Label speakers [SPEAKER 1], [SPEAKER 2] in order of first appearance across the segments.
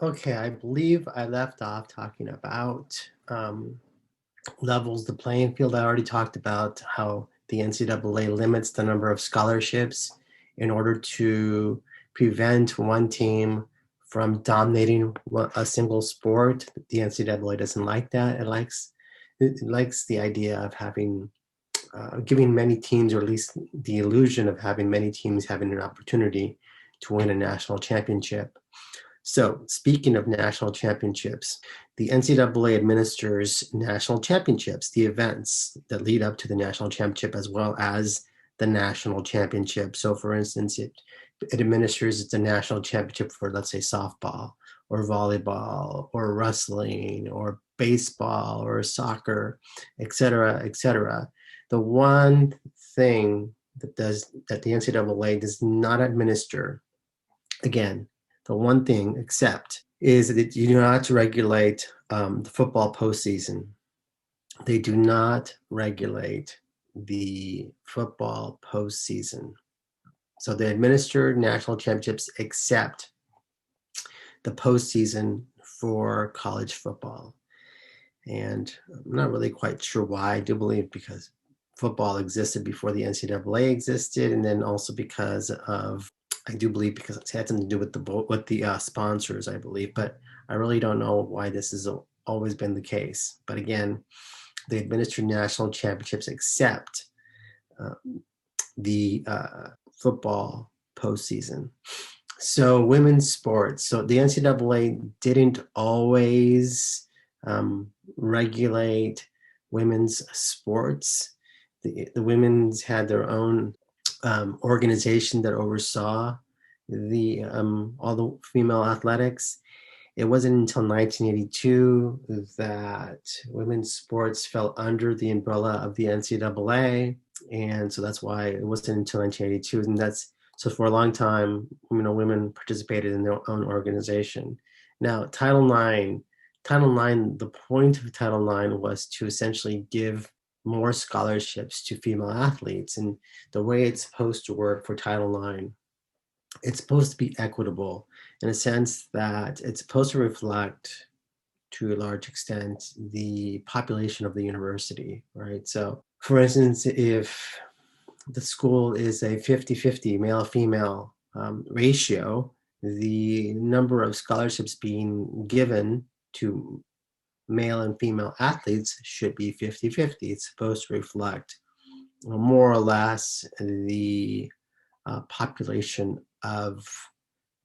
[SPEAKER 1] Okay, I believe I left off talking about levels the playing field. I already talked about how the NCAA limits the number of scholarships in order to prevent one team from dominating a single sport. The NCAA doesn't like that. It likes the idea of having giving many teams, or at least the illusion of having many teams having an opportunity to win a national championship. So, speaking of national championships, the NCAA administers national championships, the events that lead up to the national championship, as well as the national championship. So, for instance, it administers the national championship for, let's say, softball or volleyball or wrestling or baseball or soccer, et cetera, et cetera. The one thing that the NCAA does not administer, again, the one thing except is that you do not regulate the football postseason. They do not regulate the football postseason. So they administer national championships except the postseason for college football. And I'm not really quite sure why. I do believe because football existed before the NCAA existed, and then also because of I do believe because it had something to do with the sponsors, I believe, but I really don't know why this has always been the case. But again, they administer national championships except uh, the football postseason. So women's sports. So the NCAA didn't always regulate women's sports. The women's had their own organization that oversaw the all the female athletics. It wasn't until 1982 that women's sports fell under the umbrella of the NCAA, and so that's why it wasn't until 1982, and that's so for a long time, women participated in their own organization. Now, Title IX, the point of Title IX was to essentially give more scholarships to female athletes, and the way it's supposed to work for Title IX, it's supposed to be equitable in a sense that it's supposed to reflect to a large extent the population of the university, right? So, for instance, if the school is a 50-50 male-female ratio, the number of scholarships being given to male and female athletes should be 50-50. It's supposed to reflect more or less the population of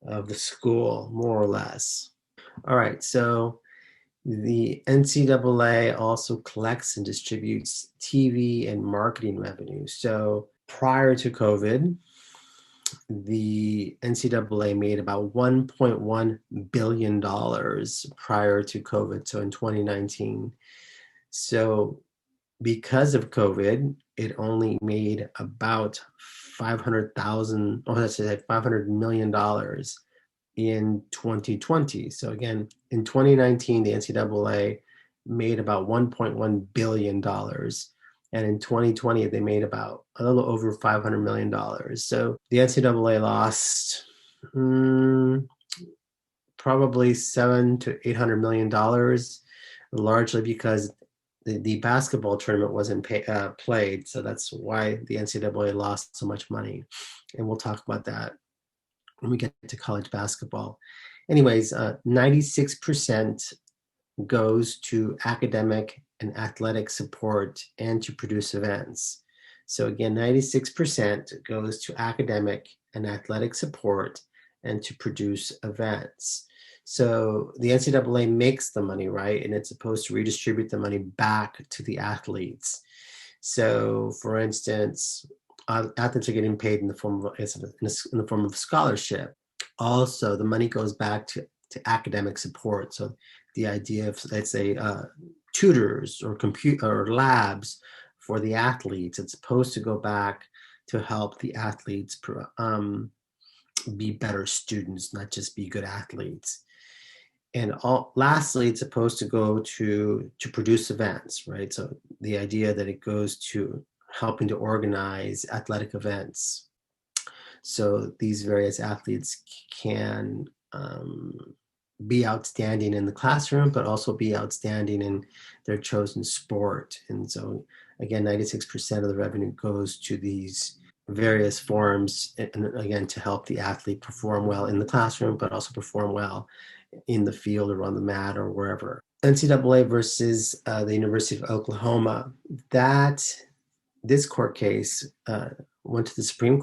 [SPEAKER 1] the school, more or less. All right, so the NCAA also collects and distributes TV and marketing revenue. So prior to COVID, the NCAA made about $1.1 billion prior to COVID, so in 2019. So because of COVID, it only made about 500,000, or let's say $500 million in 2020. So again, in 2019, the NCAA made about $1.1 billion. And in 2020, they made about a little over $500 million. So the NCAA lost probably $700 to $800 million, largely because the basketball tournament wasn't played. So that's why the NCAA lost so much money. And we'll talk about that when we get to college basketball. Anyways, 96% goes to academic and athletic support and to produce events. So again, 96% goes to academic and athletic support and to produce events. So the NCAA makes the money, right? And it's supposed to redistribute the money back to the athletes. So for instance, athletes are getting paid in the form of scholarship. Also, the money goes back to academic support. So the idea of, let's say, tutors or labs for the athletes, it's supposed to go back to help the athletes be better students, not just be good athletes. And lastly, it's supposed to go to produce events, right? So the idea that it goes to helping to organize athletic events. So these various athletes can be outstanding in the classroom, but also be outstanding in their chosen sport. And so, again, 96% of the revenue goes to these various forms, and again, to help the athlete perform well in the classroom, but also perform well in the field or on the mat or wherever. NCAA versus the University of Oklahoma. This court case went to the Supreme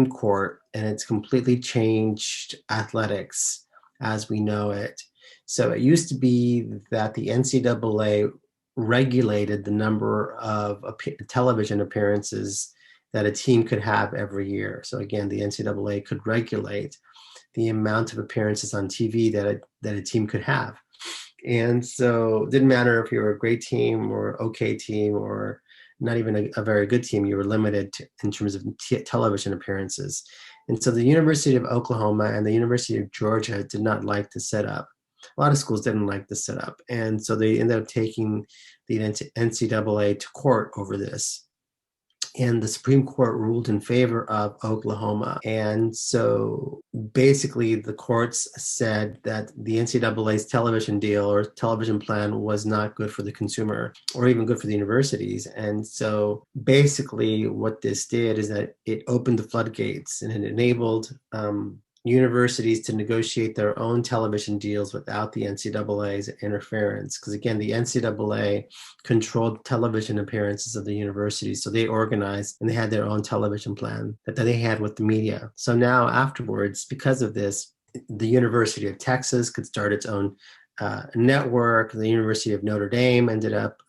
[SPEAKER 1] Court, and it's completely changed athletics as we know it. So it used to be that the NCAA regulated the number of television appearances that a team could have every year. So again, the NCAA could regulate the amount of appearances on TV that a team could have. And so it didn't matter if you were a great team or okay team or not even a very good team, you were limited in terms of television appearances. And so the University of Oklahoma and the University of Georgia did not like the setup. A lot of schools didn't like the setup. And so they ended up taking the NCAA to court over this. And the Supreme Court ruled in favor of Oklahoma. And so basically the courts said that the NCAA's television deal or television plan was not good for the consumer or even good for the universities. And so basically what this did is that it opened the floodgates and it enabled universities to negotiate their own television deals without the NCAA's interference. Because again, the NCAA controlled television appearances of the universities. So they organized and they had their own television plan that they had with the media. So now afterwards, because of this, the University of Texas could start its own network. The University of Notre Dame ended up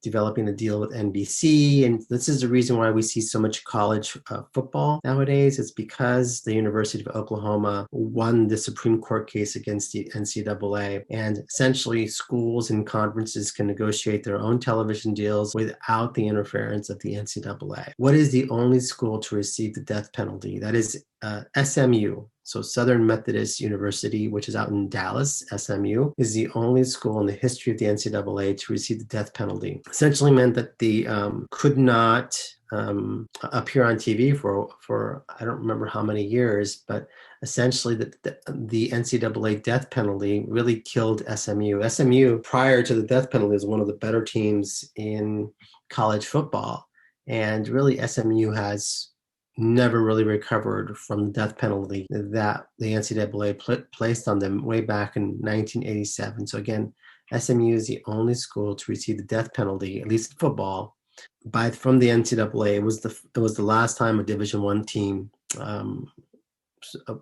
[SPEAKER 1] developing a deal with NBC. And this is the reason why we see so much college football nowadays. It's because the University of Oklahoma won the Supreme Court case against the NCAA. And essentially, schools and conferences can negotiate their own television deals without the interference of the NCAA. What is the only school to receive the death penalty? That is SMU. So Southern Methodist University, which is out in Dallas, SMU, is the only school in the history of the NCAA to receive the death penalty. Essentially meant that they could not appear on TV for I don't remember how many years, but essentially the NCAA death penalty really killed SMU. SMU, prior to the death penalty, was one of the better teams in college football. And really SMU has never really recovered from the death penalty that the NCAA placed on them way back in 1987. So again, SMU is the only school to receive the death penalty, at least in football, from the NCAA. It was the last time a Division I team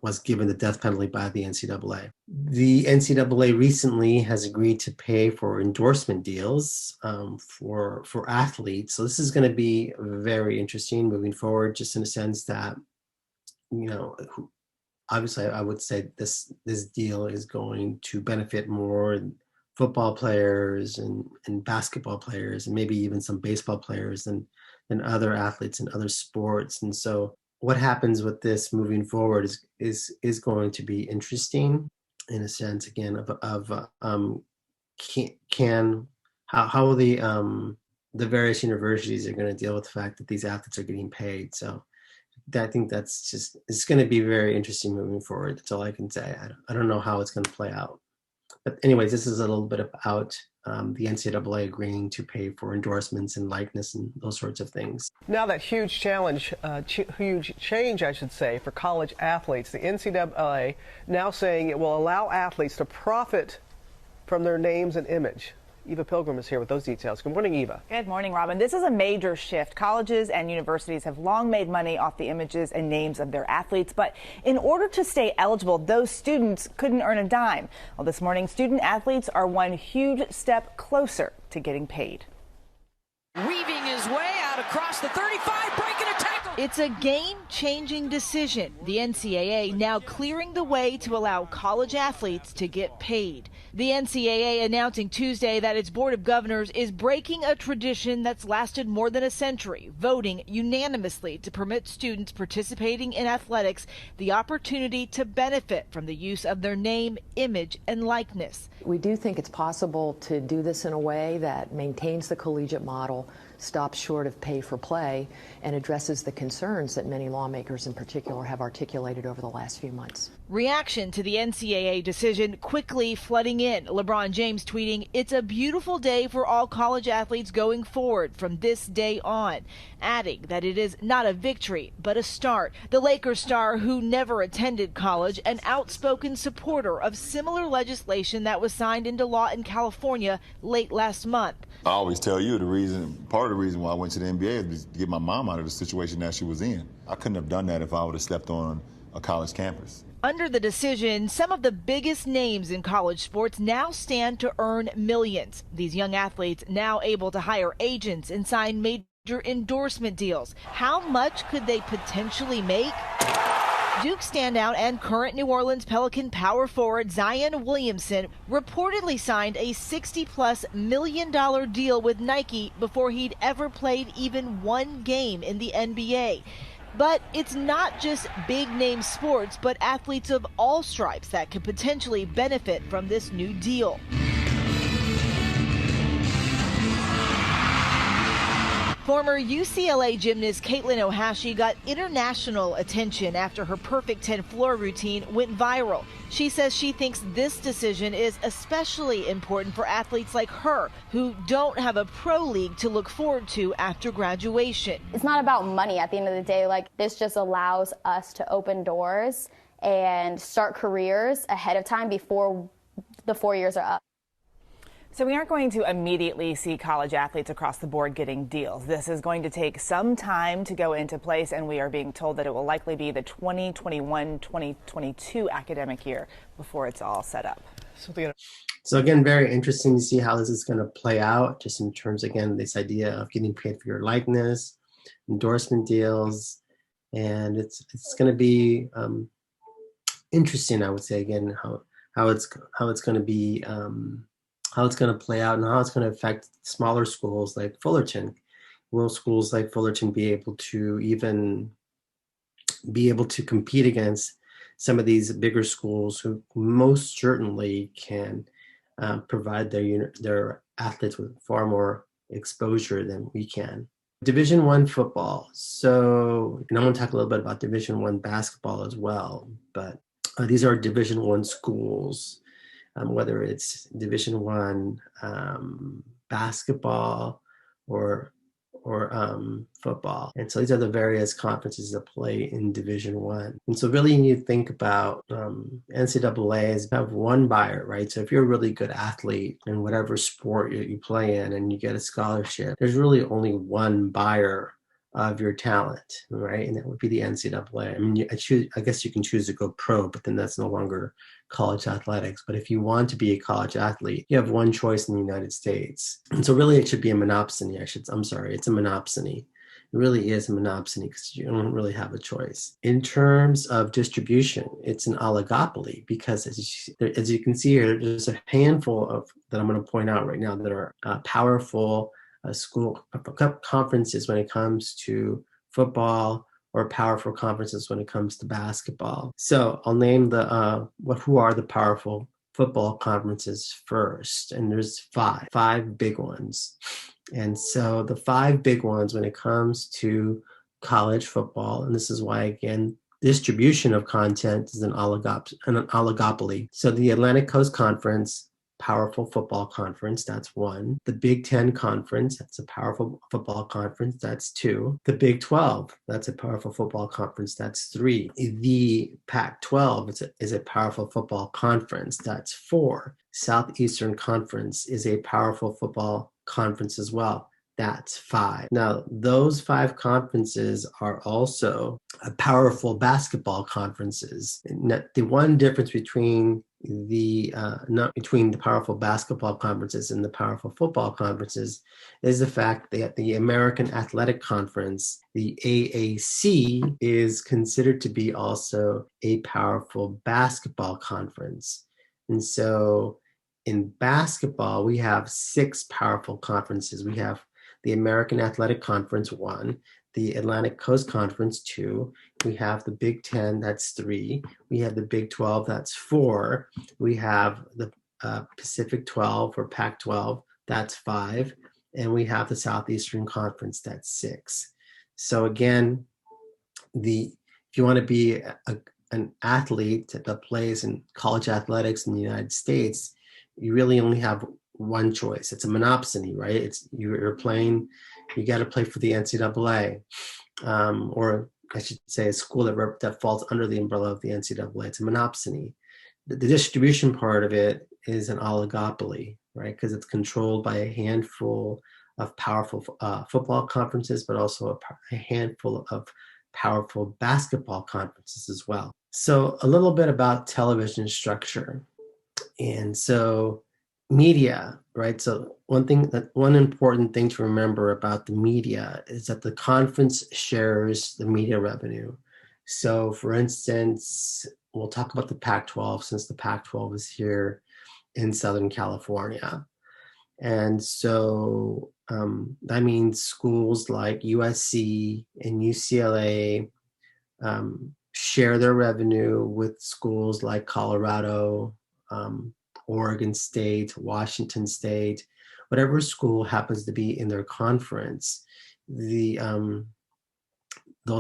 [SPEAKER 1] was given the death penalty by the NCAA. The NCAA recently has agreed to pay for endorsement deals for athletes. So this is going to be very interesting moving forward, just in a sense that, obviously I would say this deal is going to benefit more football players and basketball players and maybe even some baseball players than other athletes in other sports. And so what happens with this moving forward is going to be interesting in a sense, again, of how the various universities are going to deal with the fact that these athletes are getting paid. So I think it's going to be very interesting moving forward. That's all I can say. I don't know how it's going to play out. But anyways, this is a little bit about the NCAA agreeing to pay for endorsements and likeness and those sorts of things.
[SPEAKER 2] Now that huge change, I should say, for college athletes, the NCAA now saying it will allow athletes to profit from their names and image. Eva Pilgrim is here with those details. Good morning, Eva.
[SPEAKER 3] Good morning, Robin. This is a major shift. Colleges and universities have long made money off the images and names of their athletes, but in order to stay eligible, those students couldn't earn a dime. Well, this morning, student athletes are one huge step closer to getting paid.
[SPEAKER 4] Weaving his way out across the 35, breaking a tackle.
[SPEAKER 5] It's a game-changing decision. The NCAA now clearing the way to allow college athletes to get paid. The NCAA announcing Tuesday that its Board of Governors is breaking a tradition that's lasted more than a century, voting unanimously to permit students participating in athletics the opportunity to benefit from the use of their name, image, and likeness.
[SPEAKER 6] We do think it's possible to do this in a way that maintains the collegiate model, stops short of pay for play, and addresses the concerns that many lawmakers in particular have articulated over the last few months.
[SPEAKER 5] Reaction to the NCAA decision quickly flooding in. LeBron James tweeting, "It's a beautiful day for all college athletes going forward from this day on," adding that it is not a victory, but a start. The Lakers star, who never attended college, an outspoken supporter of similar legislation that was signed into law in California late last month.
[SPEAKER 7] I always tell you part of the reason why I went to the NBA is to get my mom out of the situation that she was in. I couldn't have done that if I would have stepped on a college campus.
[SPEAKER 5] Under the decision, some of the biggest names in college sports now stand to earn millions. These young athletes now able to hire agents and sign major endorsement deals. How much could they potentially make? Duke standout and current New Orleans Pelican power forward Zion Williamson reportedly signed a $60+ million deal with Nike before he'd ever played even one game in the NBA. But it's not just big-name sports, but athletes of all stripes that could potentially benefit from this new deal. Former UCLA gymnast Caitlin Ohashi got international attention after her Perfect 10 floor routine went viral. She says she thinks this decision is especially important for athletes like her who don't have a pro league to look forward to after graduation.
[SPEAKER 8] It's not about money at the end of the day. Like, this just allows us to open doors and start careers ahead of time before the 4 years are up.
[SPEAKER 3] So we aren't going to immediately see college athletes across the board getting deals. This is going to take some time to go into place, and we are being told that it will likely be the 2021-2022 academic year before it's all set up.
[SPEAKER 1] So again, very interesting to see how this is going to play out, just in terms, again, this idea of getting paid for your likeness, endorsement deals, and it's going to be interesting, I would say, again, how it's going to be. How it's going to play out and how it's going to affect smaller schools like Fullerton. Will schools like Fullerton be able to compete against some of these bigger schools who most certainly can provide their athletes with far more exposure than we can? Division I football. So, and I'm going to talk a little bit about Division I basketball as well, but these are Division I schools. Whether it's Division I basketball or football. And so these are the various conferences that play in Division I. And so really you need to think about NCAA as have one buyer, right? So if you're a really good athlete in whatever sport you play in and you get a scholarship, there's really only one buyer of your talent, right? And that would be the NCAA. I mean, I guess you can choose to go pro, but then that's no longer college athletics. But if you want to be a college athlete, you have one choice in the United States. And so really it should be a monopsony. It's a monopsony. It really is a monopsony because you don't really have a choice. In terms of distribution, it's an oligopoly because as you can see here, there's a handful of that I'm going to point out right now that are powerful school conferences when it comes to football, or powerful conferences when it comes to basketball. So I'll name who are the powerful football conferences first, and there's five big ones. And so the five big ones when it comes to college football, and this is why, again, distribution of content is an oligopoly. So the Atlantic Coast Conference, powerful football conference, that's one. The Big Ten Conference, that's a powerful football conference, that's two. The Big 12, that's a powerful football conference, that's three. The Pac-12 is a powerful football conference, that's four. Southeastern Conference is a powerful football conference as well, that's five. Now, those five conferences are also powerful basketball conferences. The one difference between the powerful basketball conferences and the powerful football conferences is the fact that the American Athletic Conference, the AAC, is considered to be also a powerful basketball conference. And so in basketball, we have six powerful conferences. We have the American Athletic Conference, one, the Atlantic Coast Conference, two, we have the Big Ten, that's three, we have the Big 12, that's four, we have the Pacific 12 or Pac-12, that's five, and we have the Southeastern Conference, that's six. So again, if you want to be an athlete that plays in college athletics in the United States, you really only have one choice. It's a monopsony, right? It's you're playing, you got to play for the NCAA, or I should say a school that falls under the umbrella of the NCAA. It's a monopsony. The distribution part of it is an oligopoly, right? Because it's controlled by a handful of powerful football conferences, but also a handful of powerful basketball conferences as well. So a little bit about television structure. And so media, right? So one important thing to remember about the media is that the conference shares the media revenue. So for instance, we'll talk about the Pac-12 since the Pac-12 is here in Southern California. And so that means schools like USC and UCLA share their revenue with schools like Colorado, Oregon State, Washington State, whatever school happens to be in their conference. Those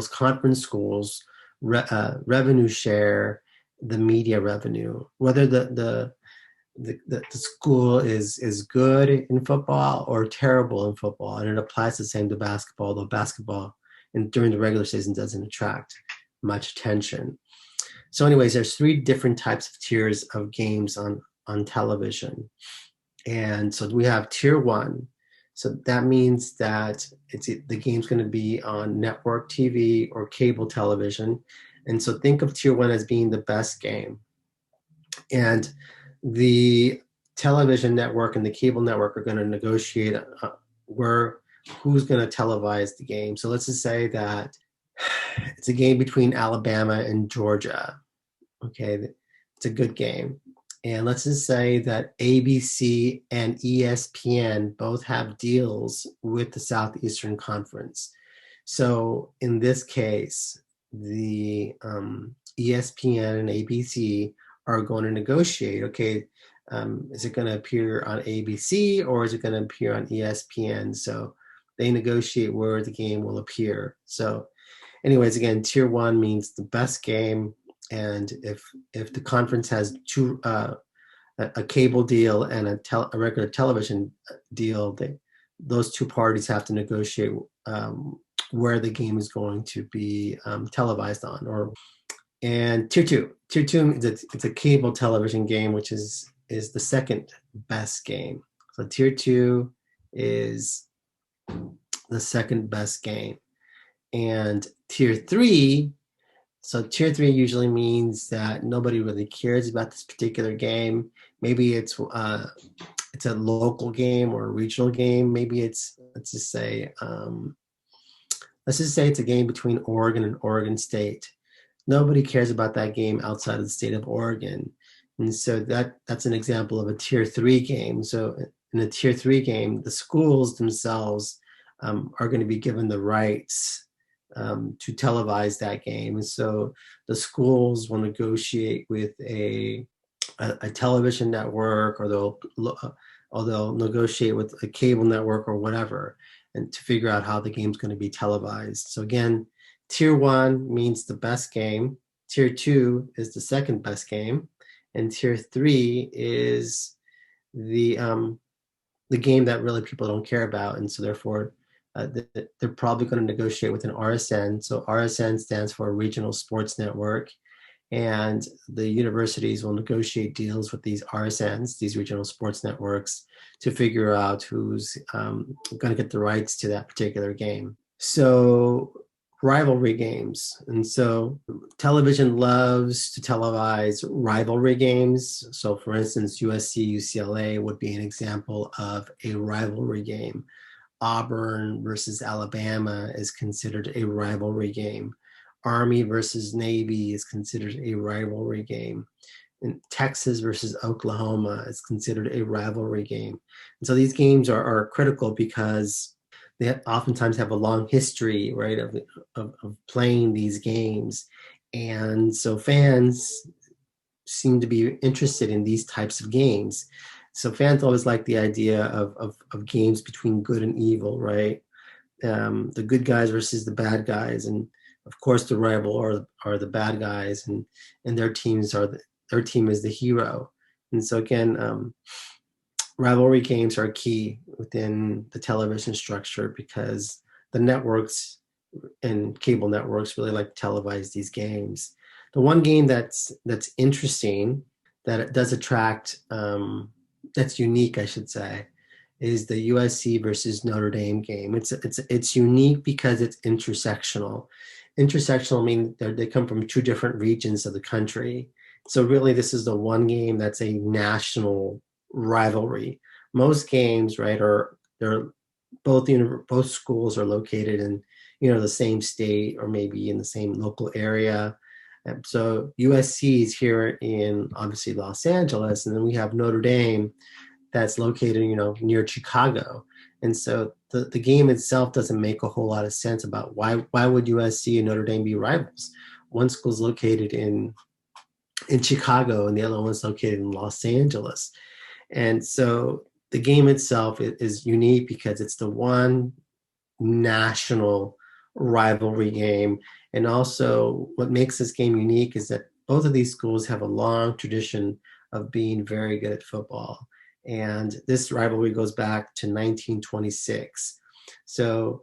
[SPEAKER 1] conference schools revenue share the media revenue, whether the school is good in football or terrible in football, and it applies the same to basketball, though basketball during the regular season doesn't attract much attention. So anyways, there's 3 different types of tiers of games on television. And so we have tier 1. So that means that the game's going to be on network TV or cable television. And so think of tier 1 as being the best game. And the television network and the cable network are going to negotiate who's going to televise the game. So let's just say that it's a game between Alabama and Georgia. Okay, it's a good game. And let's just say that ABC and ESPN both have deals with the Southeastern Conference. So in this case, the ESPN and ABC are going to negotiate, okay, is it going to appear on ABC or is it going to appear on ESPN? So they negotiate where the game will appear. So anyways, again, tier 1 means the best game. And if the conference has a cable deal and a regular television deal, those 2 parties have to negotiate where the game is going to be televised on. And tier 2 it's a cable television game, which is the second best game. So tier 2 is the second best game. And tier 3 usually means that nobody really cares about this particular game. Maybe it's a local game or a regional game. Maybe it's let's just say it's a game between Oregon and Oregon State. Nobody cares about that game outside of the state of Oregon. And so that's an example of a tier 3 game. So in a tier 3 game, the schools themselves are going to be given the rights to televise that game. And so the schools will negotiate with a television network, or they'll negotiate with a cable network or whatever, and to figure out how the game's going to be televised. So again, tier 1 means the best game. Tier 2 is the second best game. And tier 3 is the game that really people don't care about. And so therefore, they're probably going to negotiate with an RSN. So RSN stands for Regional Sports Network. And the universities will negotiate deals with these RSNs, these regional sports networks, to figure out who's going to get the rights to that particular game. So rivalry games. And so television loves to televise rivalry games. So for instance, USC, UCLA would be an example of a rivalry game. Auburn versus Alabama is considered a rivalry game. Army versus Navy is considered a rivalry game. And Texas versus Oklahoma is considered a rivalry game. And so these games are critical because they oftentimes have a long history, right, of playing these games. And so fans seem to be interested in these types of games. So fans always like the idea of games between good and evil, right? The good guys versus the bad guys. And of course, the rival are the bad guys, and their teams their team is the hero. And so again, rivalry games are key within the television structure because the networks and cable networks really like to televise these games. The one game that's interesting, that it does attract, that's unique, I should say, is the USC versus Notre Dame game. It's unique because it's intersectional. Intersectional means they come from two different regions of the country. So really, this is the one game that's a national rivalry. Most games, right, they're both schools are located in the same state or maybe in the same local area. And so USC is here in obviously Los Angeles, and then we have Notre Dame that's located near Chicago. And so the game itself doesn't make a whole lot of sense about why would USC and Notre Dame be rivals. One school's located in Chicago and the other one's located in Los Angeles. And so the game itself is unique because it's the one national rivalry game. And also what makes this game unique is that both of these schools have a long tradition of being very good at football. And this rivalry goes back to 1926. So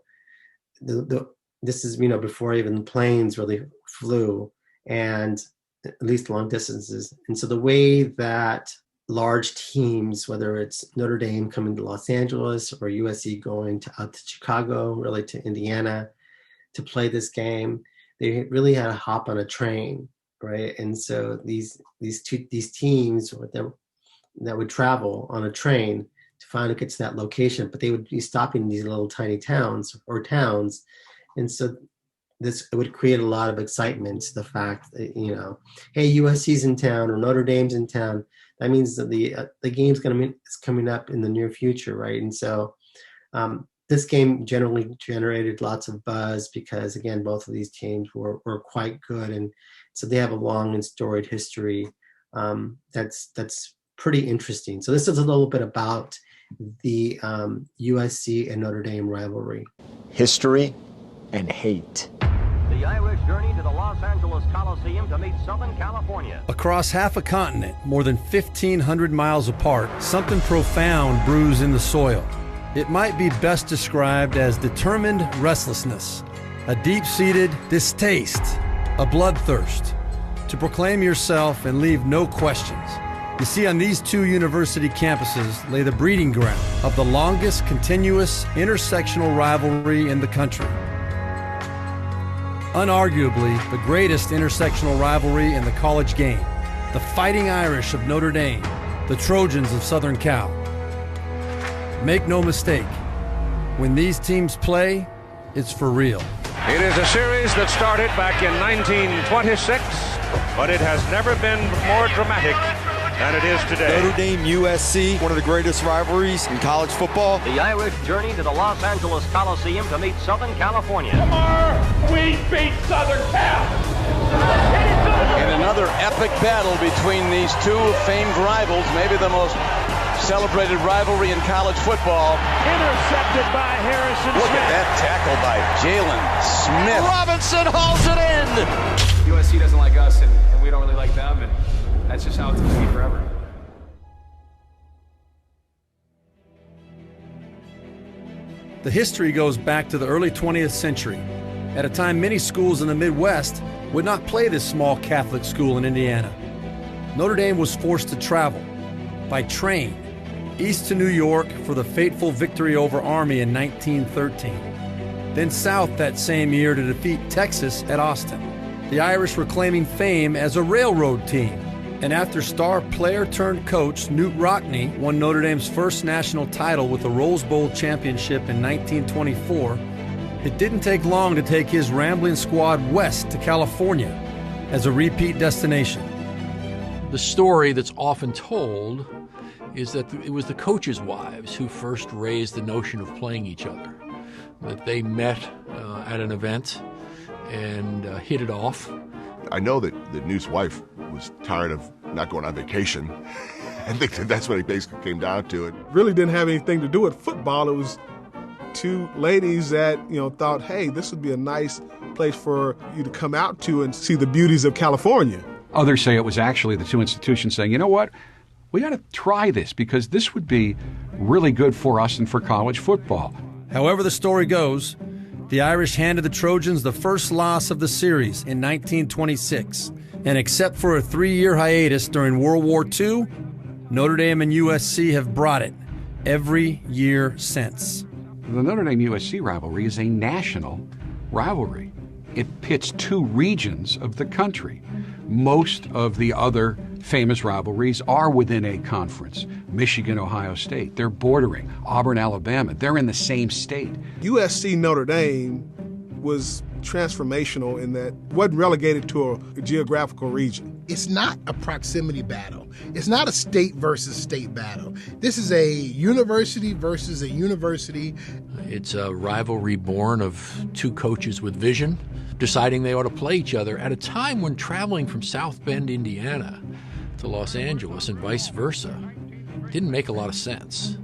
[SPEAKER 1] this is, before even planes really flew, and at least long distances. And so the way that large teams, whether it's Notre Dame coming to Los Angeles or USC going out to Chicago, really to Indiana to play this game, they really had to hop on a train, right? And so these teams that would travel on a train to finally get to that location, but they would be stopping in these little tiny towns. And so it would create a lot of excitement, the fact that, hey, USC's in town or Notre Dame's in town. That means that the game's is coming up in the near future, right? And so this game generally generated lots of buzz because, again, both of these teams were quite good. And so they have a long and storied history that's pretty interesting. So this is a little bit about the USC and Notre Dame rivalry.
[SPEAKER 9] History and hate.
[SPEAKER 10] The Irish journey to the Los Angeles Coliseum to meet Southern California.
[SPEAKER 11] Across half a continent, more than 1,500 miles apart, something profound brews in the soil. It might be best described as determined restlessness, a deep-seated distaste, a bloodthirst, to proclaim yourself and leave no questions. You see, on these two university campuses lay the breeding ground of the longest continuous intersectional rivalry in the country. Unarguably, the greatest intersectional rivalry in the college game, the Fighting Irish of Notre Dame, the Trojans of Southern Cal. Make no mistake, when these teams play, it's for real.
[SPEAKER 12] It is a series that started back in 1926, but it has never been more dramatic than it is today.
[SPEAKER 13] Notre Dame, USC, one of the greatest rivalries in college football.
[SPEAKER 10] The Irish journey to the Los Angeles Coliseum to meet Southern California.
[SPEAKER 14] Tomorrow, we beat Southern Cal.
[SPEAKER 15] In another epic battle between these two famed rivals, maybe the most celebrated rivalry in college football.
[SPEAKER 12] Intercepted by Harrison
[SPEAKER 15] Look
[SPEAKER 12] Smith.
[SPEAKER 15] At that tackle by Jalen Smith.
[SPEAKER 12] Robinson hauls it in.
[SPEAKER 16] USC doesn't like us, and we don't really like them, and that's just how it's going to be forever.
[SPEAKER 11] The history goes back to the early 20th century, at a time many schools in the Midwest would not play this small Catholic school in Indiana. Notre Dame was forced to travel by train east to New York for the fateful victory over Army in 1913, then south that same year to defeat Texas at Austin. The Irish were claiming fame as a railroad team. And after star player turned coach Newt Rockne won Notre Dame's first national title with the Rose Bowl championship in 1924, it didn't take long to take his rambling squad west to California as a repeat destination.
[SPEAKER 17] The story that's often told is that it was the coaches' wives who first raised the notion of playing each other, that they met at an event and hit it off.
[SPEAKER 18] I know that Newt's wife was tired of not going on vacation. I think that's what it basically came down to. It
[SPEAKER 19] really didn't have anything to do with football. It was two ladies that, thought, hey, this would be a nice place for you to come out to and see the beauties of California.
[SPEAKER 20] Others say it was actually the two institutions saying, you know what, we got to try this because this would be really good for us and for college football.
[SPEAKER 11] However the story goes, the Irish handed the Trojans the first loss of the series in 1926. And except for a 3-year hiatus during World War II, Notre Dame and USC have brought it every year since.
[SPEAKER 20] The Notre Dame-USC rivalry is a national rivalry. It pits two regions of the country. Most of the other famous rivalries are within a conference. Michigan, Ohio State, they're bordering. Auburn, Alabama, they're in the same state.
[SPEAKER 19] USC Notre Dame was transformational in that it wasn't relegated to a geographical region.
[SPEAKER 21] It's not a proximity battle. It's not a state versus state battle. This is a university versus a university.
[SPEAKER 17] It's a rivalry born of two coaches with vision, deciding they ought to play each other at a time when traveling from South Bend, Indiana to Los Angeles and vice versa didn't make a lot of sense.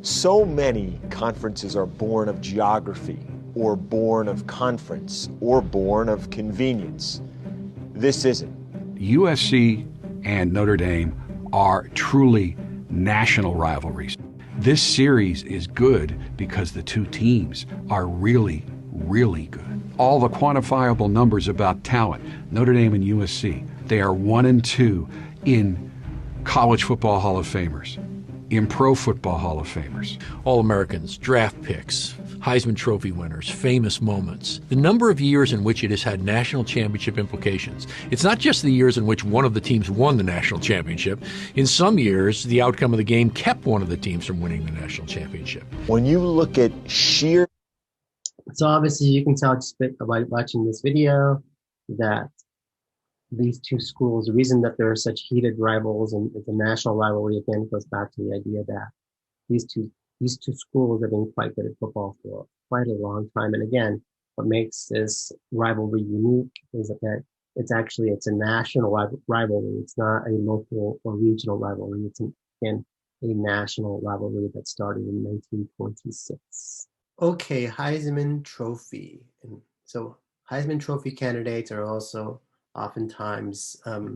[SPEAKER 9] So many conferences are born of geography, or born of conference, or born of convenience. This isn't.
[SPEAKER 20] USC and Notre Dame are truly national rivalries. This series is good because the two teams are really, really good. All the quantifiable numbers about talent, Notre Dame and USC, they are 1 and 2 in College Football Hall of Famers, in Pro Football Hall of Famers.
[SPEAKER 17] All-Americans, draft picks, Heisman Trophy winners, famous moments. The number of years in which it has had national championship implications. It's not just the years in which one of the teams won the national championship. In some years, the outcome of the game kept one of the teams from winning the national championship.
[SPEAKER 9] When you look at sheer...
[SPEAKER 1] So obviously you can tell just by watching this video that these two schools, the reason that there are such heated rivals and it's a national rivalry again goes back to the idea that these two schools have been quite good at football for quite a long time. And again, what makes this rivalry unique is that it's a national rivalry. It's not a local or regional rivalry. It's again a national rivalry that started in 1926. Okay, Heisman Trophy. And so Heisman Trophy candidates are also oftentimes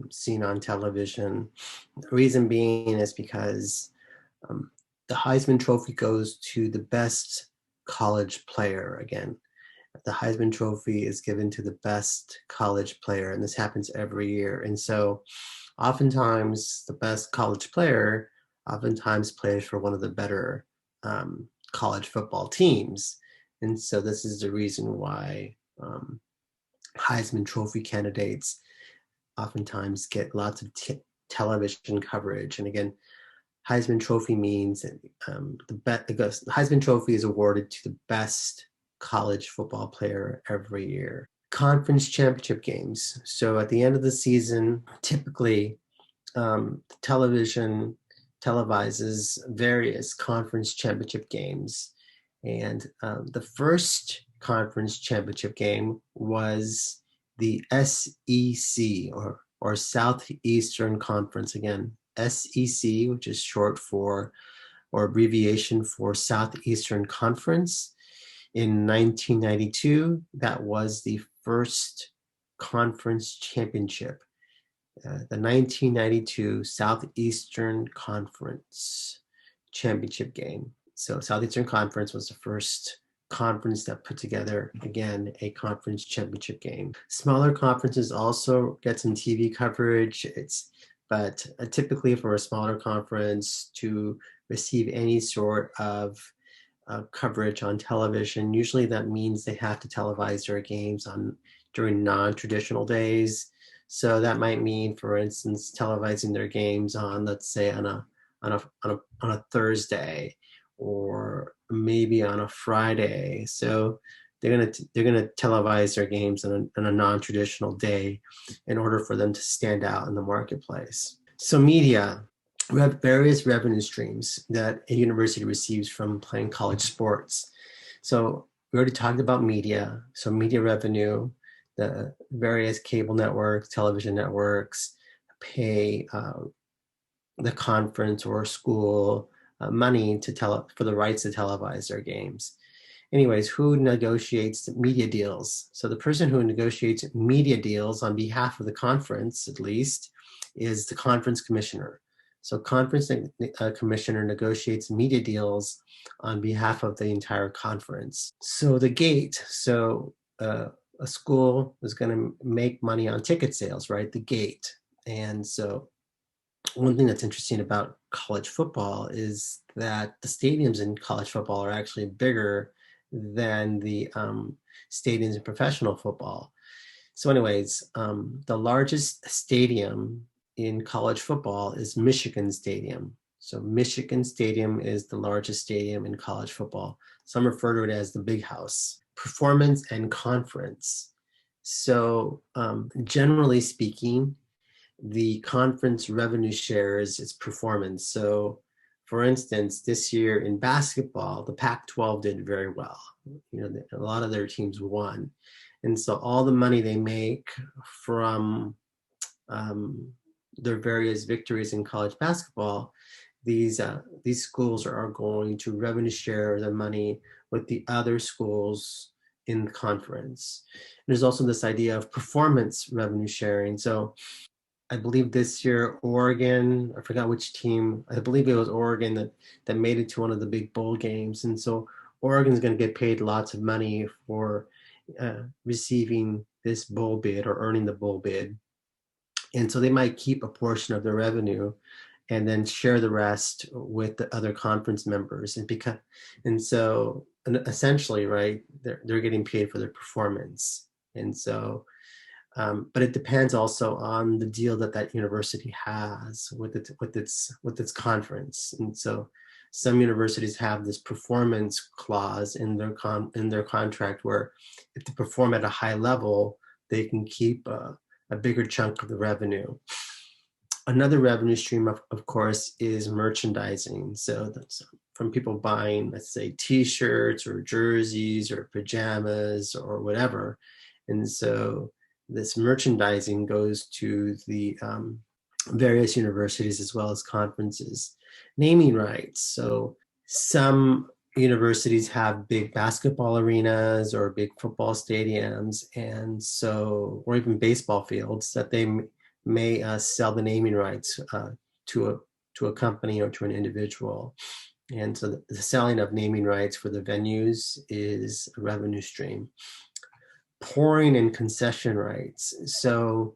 [SPEAKER 1] seen on television. The reason being is because the Heisman Trophy goes to the best college player. Again, the Heisman Trophy is given to the best college player, and this happens every year. And so oftentimes the best college player oftentimes plays for one of the better college football teams. And so this is the reason why Heisman Trophy candidates oftentimes get lots of television coverage. And again, Heisman Trophy means the Heisman Trophy is awarded to the best college football player every year. Conference championship games. So at the end of the season, typically television televises various conference championship games. And the first conference championship game was the SEC or Southeastern Conference. Again, SEC, which is short for or abbreviation for Southeastern Conference. In 1992, that was the first conference championship. The 1992 Southeastern Conference championship game. So Southeastern Conference was the first conference that put together, again, a conference championship game. Smaller conferences also get some TV coverage. But typically for a smaller conference to receive any sort of coverage on television, usually that means they have to televise their games during non-traditional days. So that might mean, for instance, televising their games on, let's say, on a Thursday, or maybe on a Friday. So they're gonna televise their games on a non-traditional day in order for them to stand out in the marketplace. So media, we have various revenue streams that a university receives from playing college sports. So we already talked about media. So media revenue, the various cable networks, television networks pay the conference or school money for the rights to televise their games. anyways, who negotiates media deals? So the person who negotiates media deals on behalf of the conference, at least, is the conference commissioner. So conference commissioner negotiates media deals on behalf of the entire conference. So the gate, a school is going to make money on ticket sales, right? The gate. And so one thing that's interesting about college football is that the stadiums in college football are actually bigger than the stadiums in professional football. So anyways, the largest stadium in college football is Michigan Stadium. So Michigan Stadium is the largest stadium in college football. Some refer to it as the Big House. Performance and conference. So generally speaking, the conference revenue shares its performance. So for instance, this year in basketball, the Pac-12 did very well. A lot of their teams won. And so all the money they make from their various victories in college basketball, these schools are going to revenue share the money with the other schools in the conference. And there's also this idea of performance revenue sharing. So I believe this year, Oregon, I forgot which team, I believe it was Oregon that made it to one of the big bowl games. And so Oregon's going to get paid lots of money for receiving this bowl bid or earning the bowl bid. And so they might keep a portion of the revenue and then share the rest with the other conference members. And so essentially, right, they're getting paid for their performance. And so, but it depends also on the deal that university has with its conference. And so some universities have this performance clause in their contract where if they perform at a high level, they can keep a bigger chunk of the revenue. Another revenue stream, of course, is merchandising. So that's from people buying, let's say, T-shirts or jerseys or pajamas or whatever. And so this merchandising goes to the various universities as well as conferences. Naming rights. So some universities have big basketball arenas or big football stadiums, and so, or even baseball fields that they may sell the naming rights to a company or to an individual. And so the selling of naming rights for the venues is a revenue stream. Pouring and concession rights. So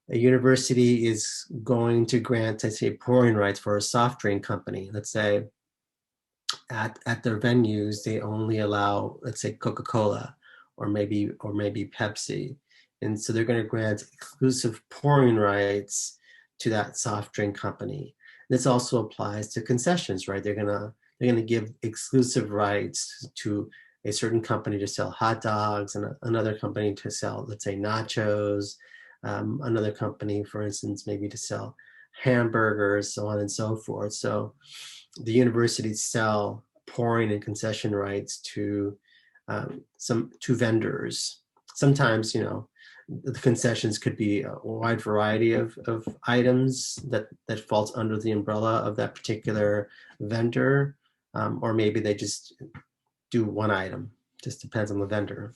[SPEAKER 1] a university is going to grant, let's say, pouring rights for a soft drink company. Let's say at their venues, they only allow, let's say, Coca-Cola or maybe Pepsi. And so they're going to grant exclusive pouring rights to that soft drink company. This also applies to concessions, right? They're going to give exclusive rights to a certain company to sell hot dogs and another company to sell, let's say, nachos, another company, for instance, maybe to sell hamburgers, so on and so forth. So the universities sell pouring and concession rights to vendors. Sometimes, the concessions could be a wide variety of items that falls under the umbrella of that particular vendor, or maybe they just do one item. Just depends on the vendor.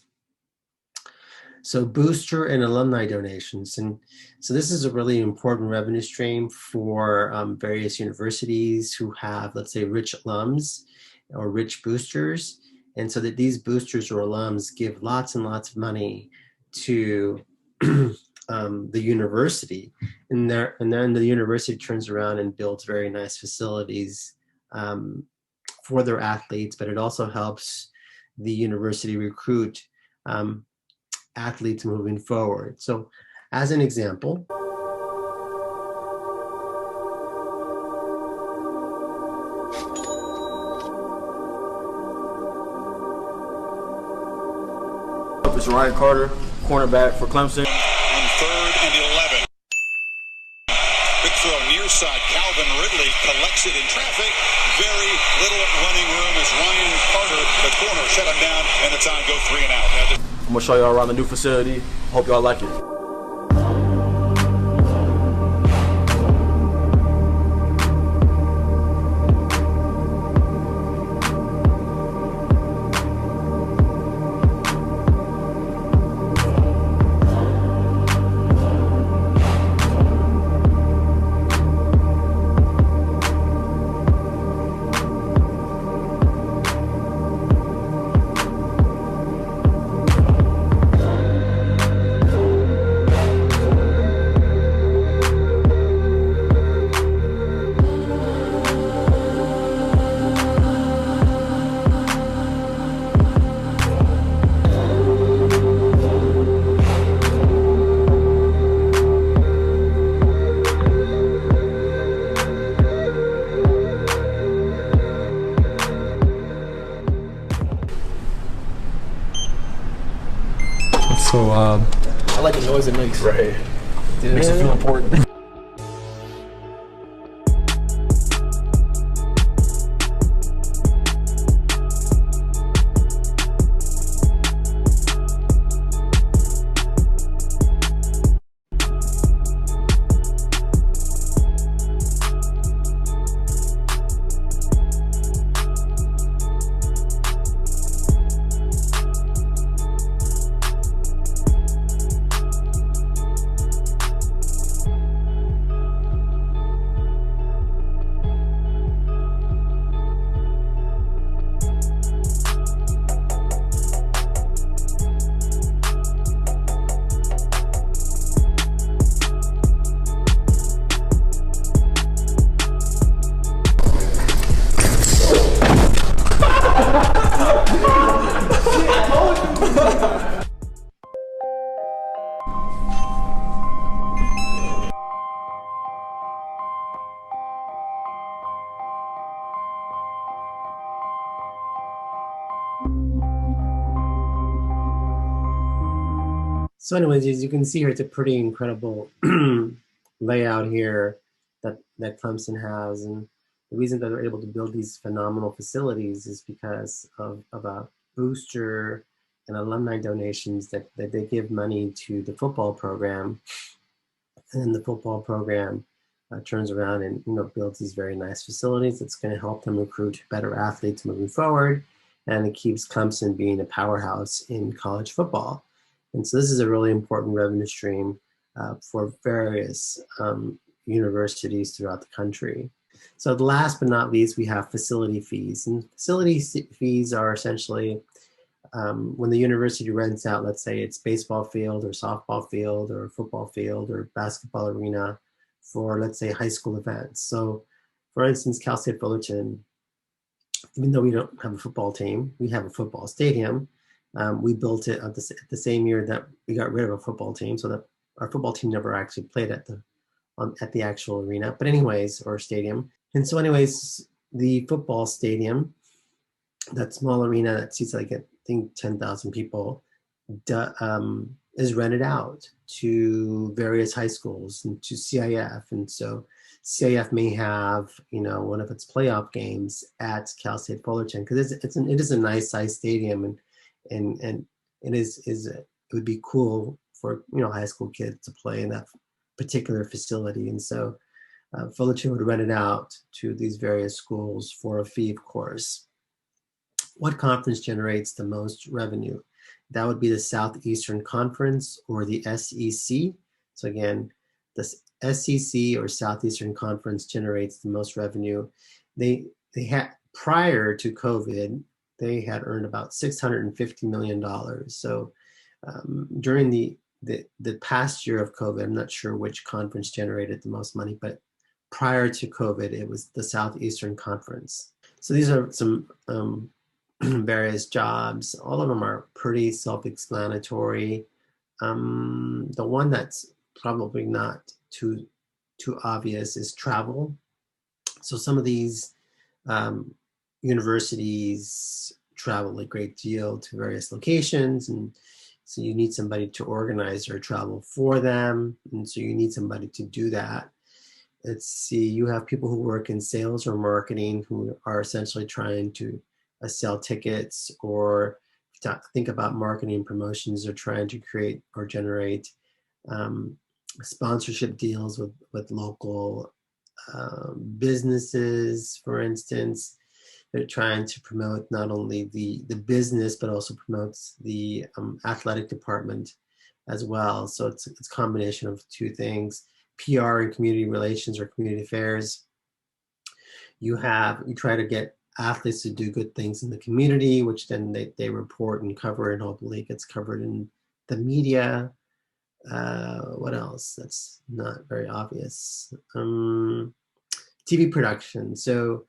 [SPEAKER 1] So booster and alumni donations. And so this is a really important revenue stream for various universities who have, let's say, rich alums or rich boosters. And so that these boosters or alums give lots and lots of money to the university. And then the university turns around and builds very nice facilities for their athletes, but it also helps the university recruit athletes moving forward. So as an example,
[SPEAKER 2] it's Ryan Carter, cornerback for Clemson.
[SPEAKER 22] On 3rd and 11. Big throw near side. Calvin Ridley collects it in traffic. Very little running room as Ryan Carter, the corner, shut him down, and the time go 3 and out.
[SPEAKER 2] I'm going to show y'all around the new facility. Hope y'all like it.
[SPEAKER 4] So
[SPEAKER 16] I like the noise it makes.
[SPEAKER 4] right,
[SPEAKER 16] It makes it feel important.
[SPEAKER 1] So anyways, as you can see here, it's a pretty incredible layout here that Clemson has. And the reason that they're able to build these phenomenal facilities is because of a booster and alumni donations that they give money to the football program. And then the football program turns around and builds these very nice facilities that's going to help them recruit better athletes moving forward. And it keeps Clemson being a powerhouse in college football. And so this is a really important revenue stream for various universities throughout the country. So last but not least, we have facility fees. And facility fees are essentially when the university rents out, let's say it's baseball field or softball field or football field or basketball arena for, let's say, high school events. So for instance, Cal State Fullerton, even though we don't have a football team, we have a football stadium. We built it at the same year that we got rid of a football team, so that our football team never actually played at the actual arena, but anyways, or stadium. And so anyways, the football stadium, that small arena that seats like I think 10,000 people, is rented out to various high schools and to CIF. And so CIF may have one of its playoff games at Cal State Fullerton because it is a nice size stadium, and it would be cool for high school kids to play in that particular facility. And so Fullerton would rent it out to these various schools for a fee, of course. What conference generates the most revenue? That would be the Southeastern Conference or the SEC. So again, the SEC or Southeastern Conference generates the most revenue. They had, prior to COVID, they had earned about $650 million. So during the past year of COVID, I'm not sure which conference generated the most money, but prior to COVID, it was the Southeastern Conference. So these are some various jobs. All of them are pretty self-explanatory. The one that's probably not too obvious is travel. So some of these universities travel a great deal to various locations, and so you need somebody to organize their travel for them, and so you need somebody to do that. Let's see, you have people who work in sales or marketing who are essentially trying to sell tickets or think about marketing promotions, or trying to create or generate sponsorship deals with local businesses, for instance. They're trying to promote not only the business, but also promotes the athletic department as well. So it's a combination of two things: PR and community relations or community affairs. You try to get athletes to do good things in the community, which then they report and cover, and hopefully it gets covered in the media. What else? That's not very obvious. TV production. So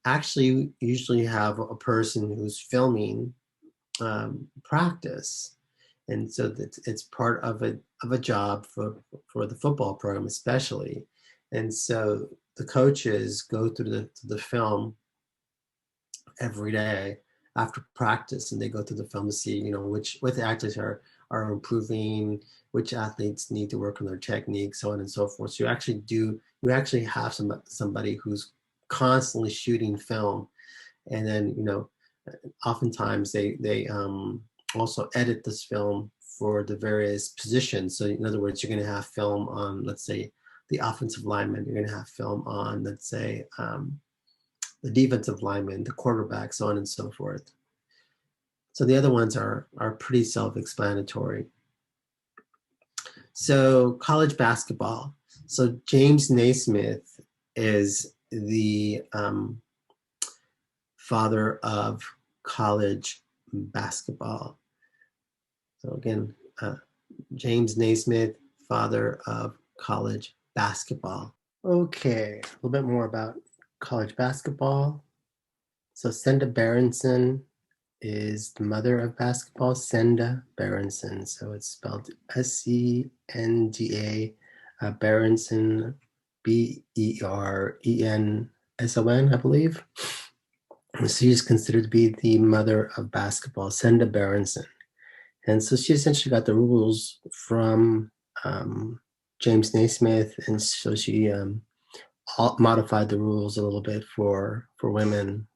[SPEAKER 1] actually, you usually have a person who's filming practice, and so it's part of a job for the football program especially. And so the coaches go through the film every day after practice, and they go through the film to see which actors are are improving, which athletes need to work on their technique, so on and so forth. So you actually have somebody who's constantly shooting film, and then oftentimes they also edit this film for the various positions. So in other words, you're going to have film on, let's say, the offensive lineman. You're going to have film on, let's say, the defensive lineman, the quarterback, so on and so forth. So the other ones are pretty self-explanatory. So college basketball. So James Naismith is the father of college basketball. So again, James Naismith, father of college basketball. Okay, a little bit more about college basketball. So Senda Berenson is the mother of basketball, Senda Berenson. So it's spelled S-E-N-D-A, Berenson, B-E-R-E-N-S-O-N, I believe. So she's considered to be the mother of basketball, Senda Berenson. And so she essentially got the rules from James Naismith, and so she modified the rules a little bit for women.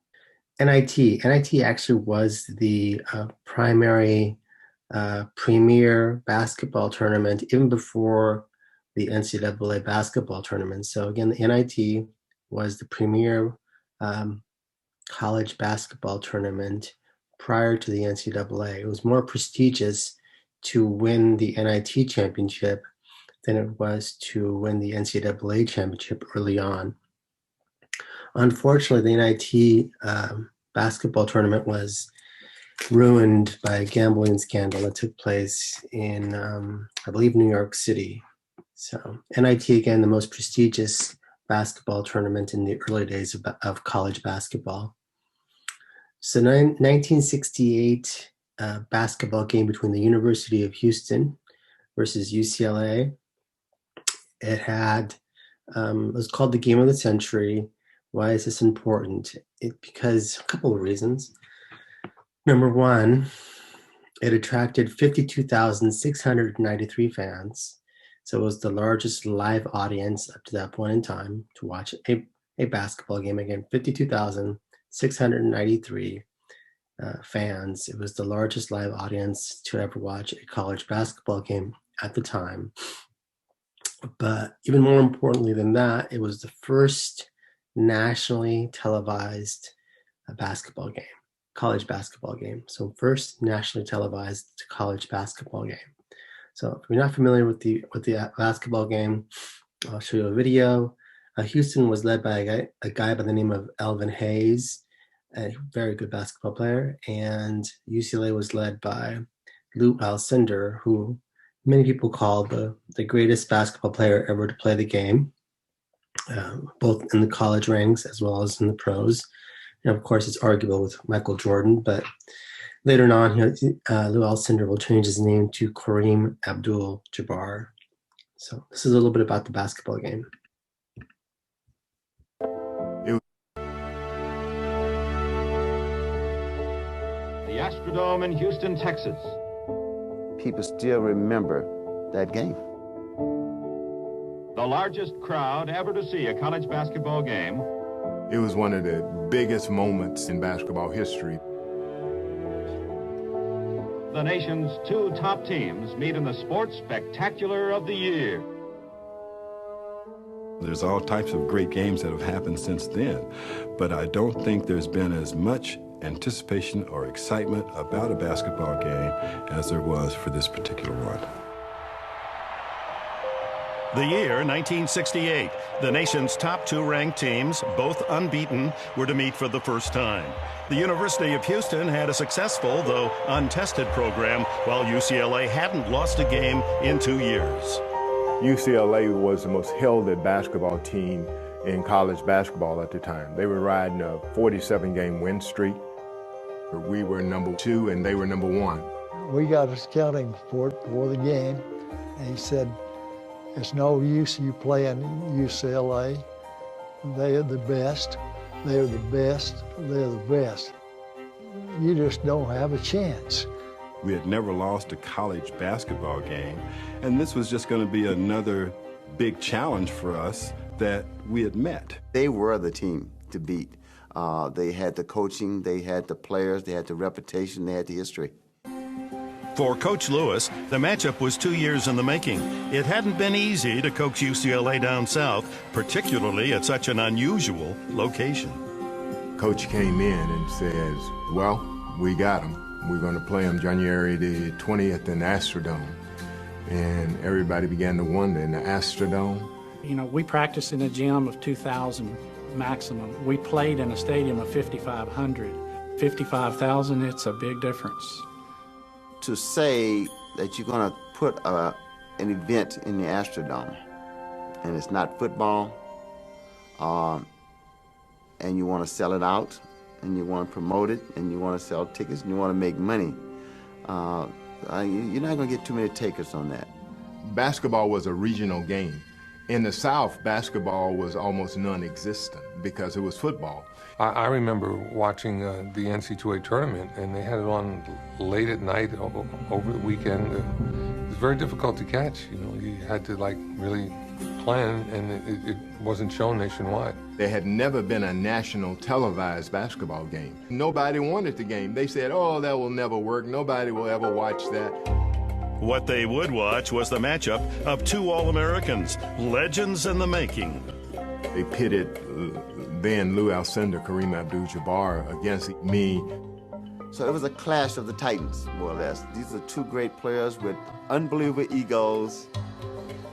[SPEAKER 1] NIT actually was the primary premier basketball tournament even before the NCAA basketball tournament. So again, the NIT was the premier college basketball tournament prior to the NCAA. It was more prestigious to win the NIT championship than it was to win the NCAA championship early on. Unfortunately, the NIT basketball tournament was ruined by a gambling scandal that took place in, I believe, New York City. So NIT, again, the most prestigious basketball tournament in the early days of college basketball. So 1968 basketball game between the University of Houston versus UCLA. It was called the Game of the Century. Why is this important? Because a couple of reasons. Number one, it attracted 52,693 fans. So it was the largest live audience up to that point in time to watch a basketball game. Again, 52,693 fans. It was the largest live audience to ever watch a college basketball game at the time. But even more importantly than that, it was the first nationally televised basketball game, college basketball game. So first nationally televised college basketball game. So if you're not familiar with the basketball game, I'll show you a video. Houston was led by a guy by the name of Elvin Hayes, a very good basketball player, and UCLA was led by Lou Alcindor, who many people call the greatest basketball player ever to play the game, both in the college ranks as well as in the pros. And of course, it's arguable with Michael Jordan, but later on, Lou Alcindor will change his name to Kareem Abdul-Jabbar. So this is a little bit about the basketball game.
[SPEAKER 10] The Astrodome in Houston, Texas.
[SPEAKER 4] People still remember that game.
[SPEAKER 10] The largest crowd ever to see a college basketball game.
[SPEAKER 6] It was one of the biggest moments in basketball history.
[SPEAKER 10] The nation's two top teams meet in the sports spectacular of the year.
[SPEAKER 20] There's all types of great games that have happened since then, but I don't think there's been as much anticipation or excitement about a basketball game as there was for this particular one.
[SPEAKER 23] The year 1968. The nation's top two ranked teams, both unbeaten, were to meet for the first time. The University of Houston had a successful, though untested program, while UCLA hadn't lost a game in 2 years.
[SPEAKER 6] UCLA was the most heralded basketball team in college basketball at the time. They were riding a 47-game win streak. We were number 2 and they were number 1.
[SPEAKER 24] We got a scouting report before the game, and he said, "It's no use you playing UCLA. They are the best. They're the best. They're the best. You just don't have a chance."
[SPEAKER 23] We had never lost a college basketball game, and this was just going to be another big challenge for us that we had met.
[SPEAKER 4] They were the team to beat. They had the coaching, they had the players, they had the reputation, they had the history.
[SPEAKER 23] For Coach Lewis, the matchup was 2 years in the making. It hadn't been easy to coach UCLA down south, particularly at such an unusual location.
[SPEAKER 6] Coach came in and says, well, we got them. We're going to play them January the 20th in the Astrodome. And everybody began to wonder, in the Astrodome?
[SPEAKER 3] You know, we practiced in a gym of 2,000 maximum. We played in a stadium of 5,500. 55,000, it's a big difference.
[SPEAKER 4] To say that you're going to put an event in the Astrodome, and it's not football, and you want to sell it out, and you want to promote it, and you want to sell tickets, and you want to make money, you're not going to get too many takers on that.
[SPEAKER 6] Basketball was a regional game. In the South, basketball was almost non-existent because it was football.
[SPEAKER 5] I remember watching the NCAA tournament, and they had it on late at night over the weekend. It was very difficult to catch. You know, you had to really plan, and it wasn't shown nationwide.
[SPEAKER 6] There had never been a national televised basketball game. Nobody wanted the game. They said, oh, that will never work. Nobody will ever watch that.
[SPEAKER 23] What they would watch was the matchup of two All-Americans, legends in the making.
[SPEAKER 6] They pitted then Lou Alcindor, Kareem Abdul-Jabbar against me.
[SPEAKER 4] So it was a clash of the titans, more or less. These are two great players with unbelievable egos,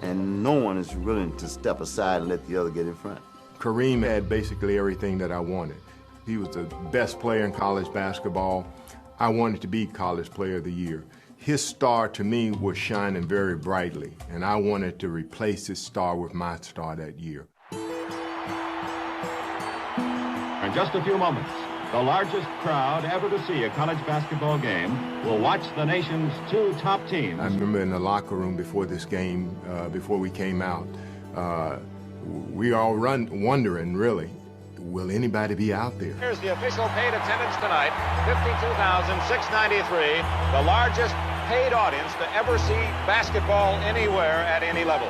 [SPEAKER 4] and no one is willing to step aside and let the other get in front.
[SPEAKER 6] Kareem had basically everything that I wanted. He was the best player in college basketball. I wanted to be College Player of the Year. His star, to me, was shining very brightly, and I wanted to replace his star with my star that year.
[SPEAKER 10] In just a few moments, the largest crowd ever to see a college basketball game will watch the nation's two top teams.
[SPEAKER 6] I remember in the locker room before this game, before we came out, we all wondering, really, will anybody be out there?
[SPEAKER 12] Here's the official paid attendance tonight, 52,693, the largest paid audience to ever see basketball anywhere at any level.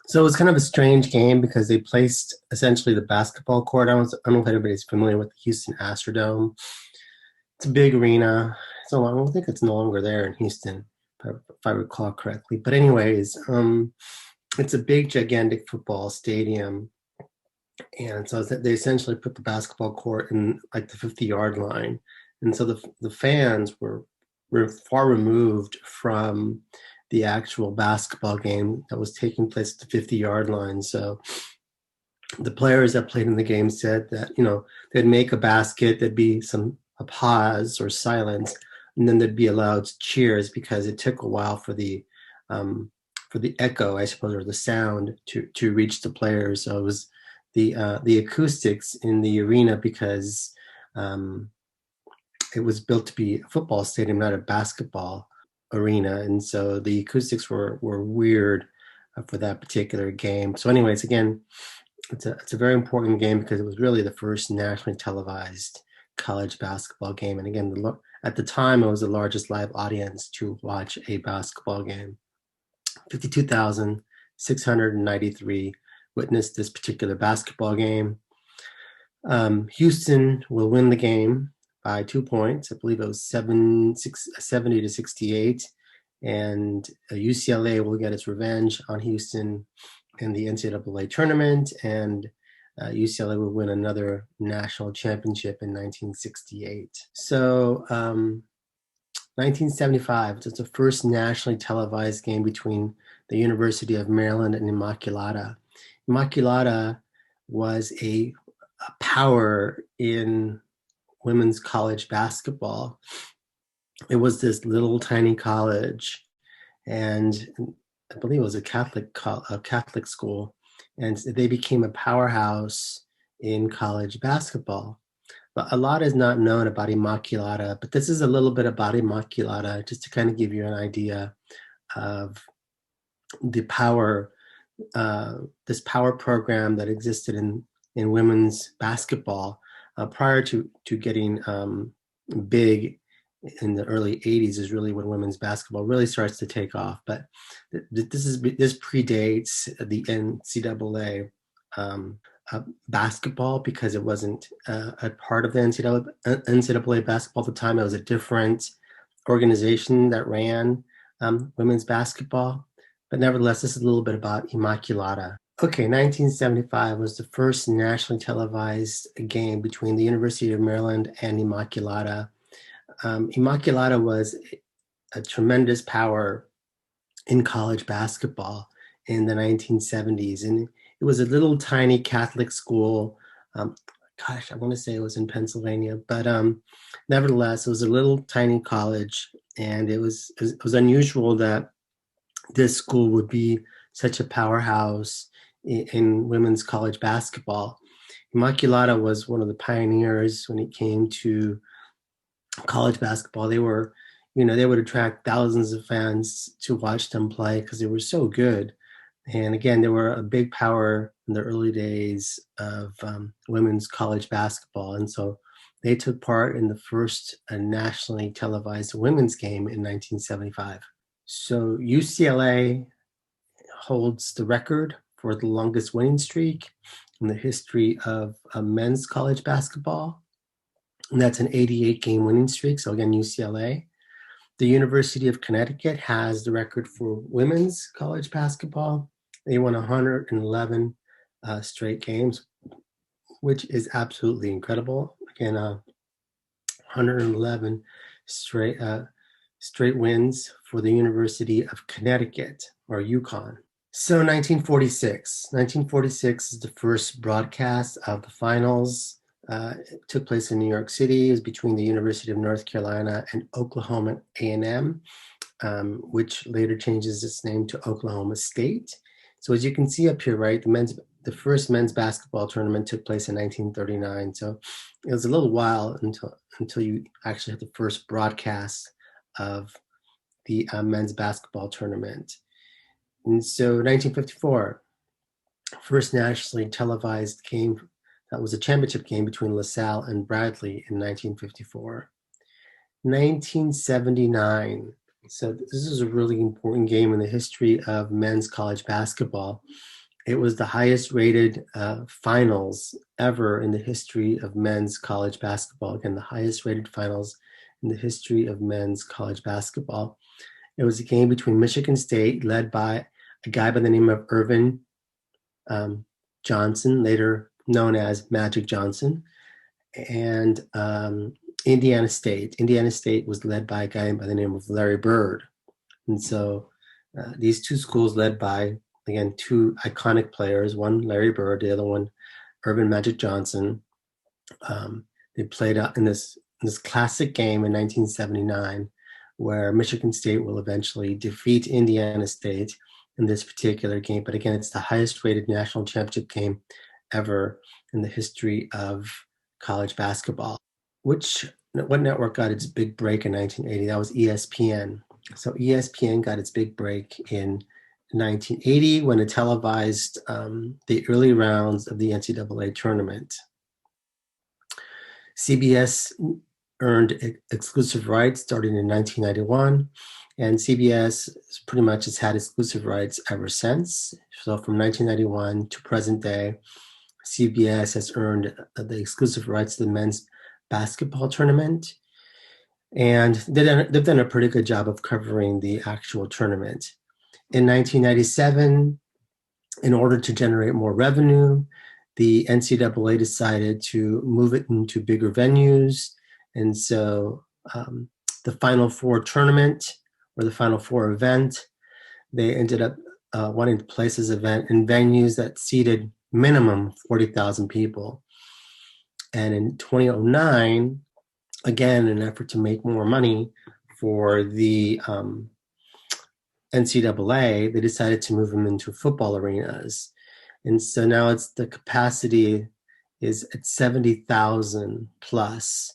[SPEAKER 1] So it was kind of a strange game because they placed essentially the basketball court. I don't know if anybody's familiar with the Houston Astrodome. It's a big arena. So I don't think it's no longer there in Houston, if I recall correctly. But anyways, it's a big, gigantic football stadium. And so they essentially put the basketball court in like the 50-yard line. And so the fans were far removed from the actual basketball game that was taking place at the 50-yard line. So the players that played in the game said that, you know, they'd make a basket, there'd be a pause or silence, and then there'd be loud cheers because it took a while for the echo, I suppose, or the sound to reach the players. So it was the acoustics in the arena because it was built to be a football stadium, not a basketball arena, and so the acoustics were weird for that particular game. So anyways, again, it's a very important game because it was really the first nationally televised college basketball game, and again, at the time it was the largest live audience to watch a basketball game. 52,693 witnessed this particular basketball game. Houston will win the game by 2 points. I believe it was 70 to 68. And UCLA will get its revenge on Houston in the NCAA tournament. And UCLA will win another national championship in 1968. So 1975, it's the first nationally televised game between the University of Maryland and Immaculata. Immaculata was a power in women's college basketball. It was this little tiny college, and I believe it was a Catholic school, and they became a powerhouse in college basketball. But a lot is not known about Immaculata, but this is a little bit about Immaculata, just to kind of give you an idea of the power, this power program that existed in women's basketball prior to getting big in the early 80s is really when women's basketball really starts to take off. But this predates the NCAA basketball, because it wasn't a part of the NCAA basketball at the time. It was a different organization that ran women's basketball. But nevertheless, this is a little bit about Immaculata. Okay, 1975 was the first nationally televised game between the University of Maryland and Immaculata. Immaculata was a tremendous power in college basketball in the 1970s. And it was a little tiny Catholic school. I want to say it was in Pennsylvania, but nevertheless, it was a little tiny college, and it was unusual that this school would be such a powerhouse in women's college basketball. Immaculata was one of the pioneers when it came to college basketball. They were, they would attract thousands of fans to watch them play because they were so good. And again, they were a big power in the early days of women's college basketball. And so they took part in the first nationally televised women's game in 1975. So UCLA holds the record for the longest winning streak in the history of men's college basketball. And that's an 88-game winning streak. So again, UCLA. The University of Connecticut has the record for women's college basketball. They won 111 straight games, which is absolutely incredible. Again, 111 straight wins for the University of Connecticut, or UConn. So 1946. 1946 is the first broadcast of the finals. It took place in New York City. It was between the University of North Carolina and Oklahoma A&M, which later changes its name to Oklahoma State. So as you can see up here, right, the first men's basketball tournament took place in 1939. So it was a little while until you actually had the first broadcast of the men's basketball tournament. And so 1954, first nationally televised game. That was a championship game between LaSalle and Bradley in 1954. 1979. So this is a really important game in the history of men's college basketball. It was the highest rated finals ever in the history of men's college basketball. Again, the highest rated finals in the history of men's college basketball. It was a game between Michigan State, led by a guy by the name of Irvin Johnson, later known as Magic Johnson, and Indiana State. Indiana State was led by a guy by the name of Larry Bird. And so these two schools led by, again, two iconic players, one Larry Bird, the other one Irvin Magic Johnson. They played out in this classic game in 1979, where Michigan State will eventually defeat Indiana State in this particular game. But again, it's the highest rated national championship game ever in the history of college basketball. What network got its big break in 1980? That was ESPN. So ESPN got its big break in 1980 when it televised the early rounds of the NCAA tournament. CBS earned exclusive rights starting in 1991, and CBS pretty much has had exclusive rights ever since. So from 1991 to present day, CBS has earned the exclusive rights to the men's basketball tournament, and they've done a pretty good job of covering the actual tournament. In 1997, in order to generate more revenue, the NCAA decided to move it into bigger venues, and so the Final Four tournament, or the Final Four event, they ended up wanting to place this event in venues that seated minimum 40,000 people. And in 2009, again, in an effort to make more money for the NCAA, they decided to move them into football arenas. And so now the capacity is at 70,000 plus.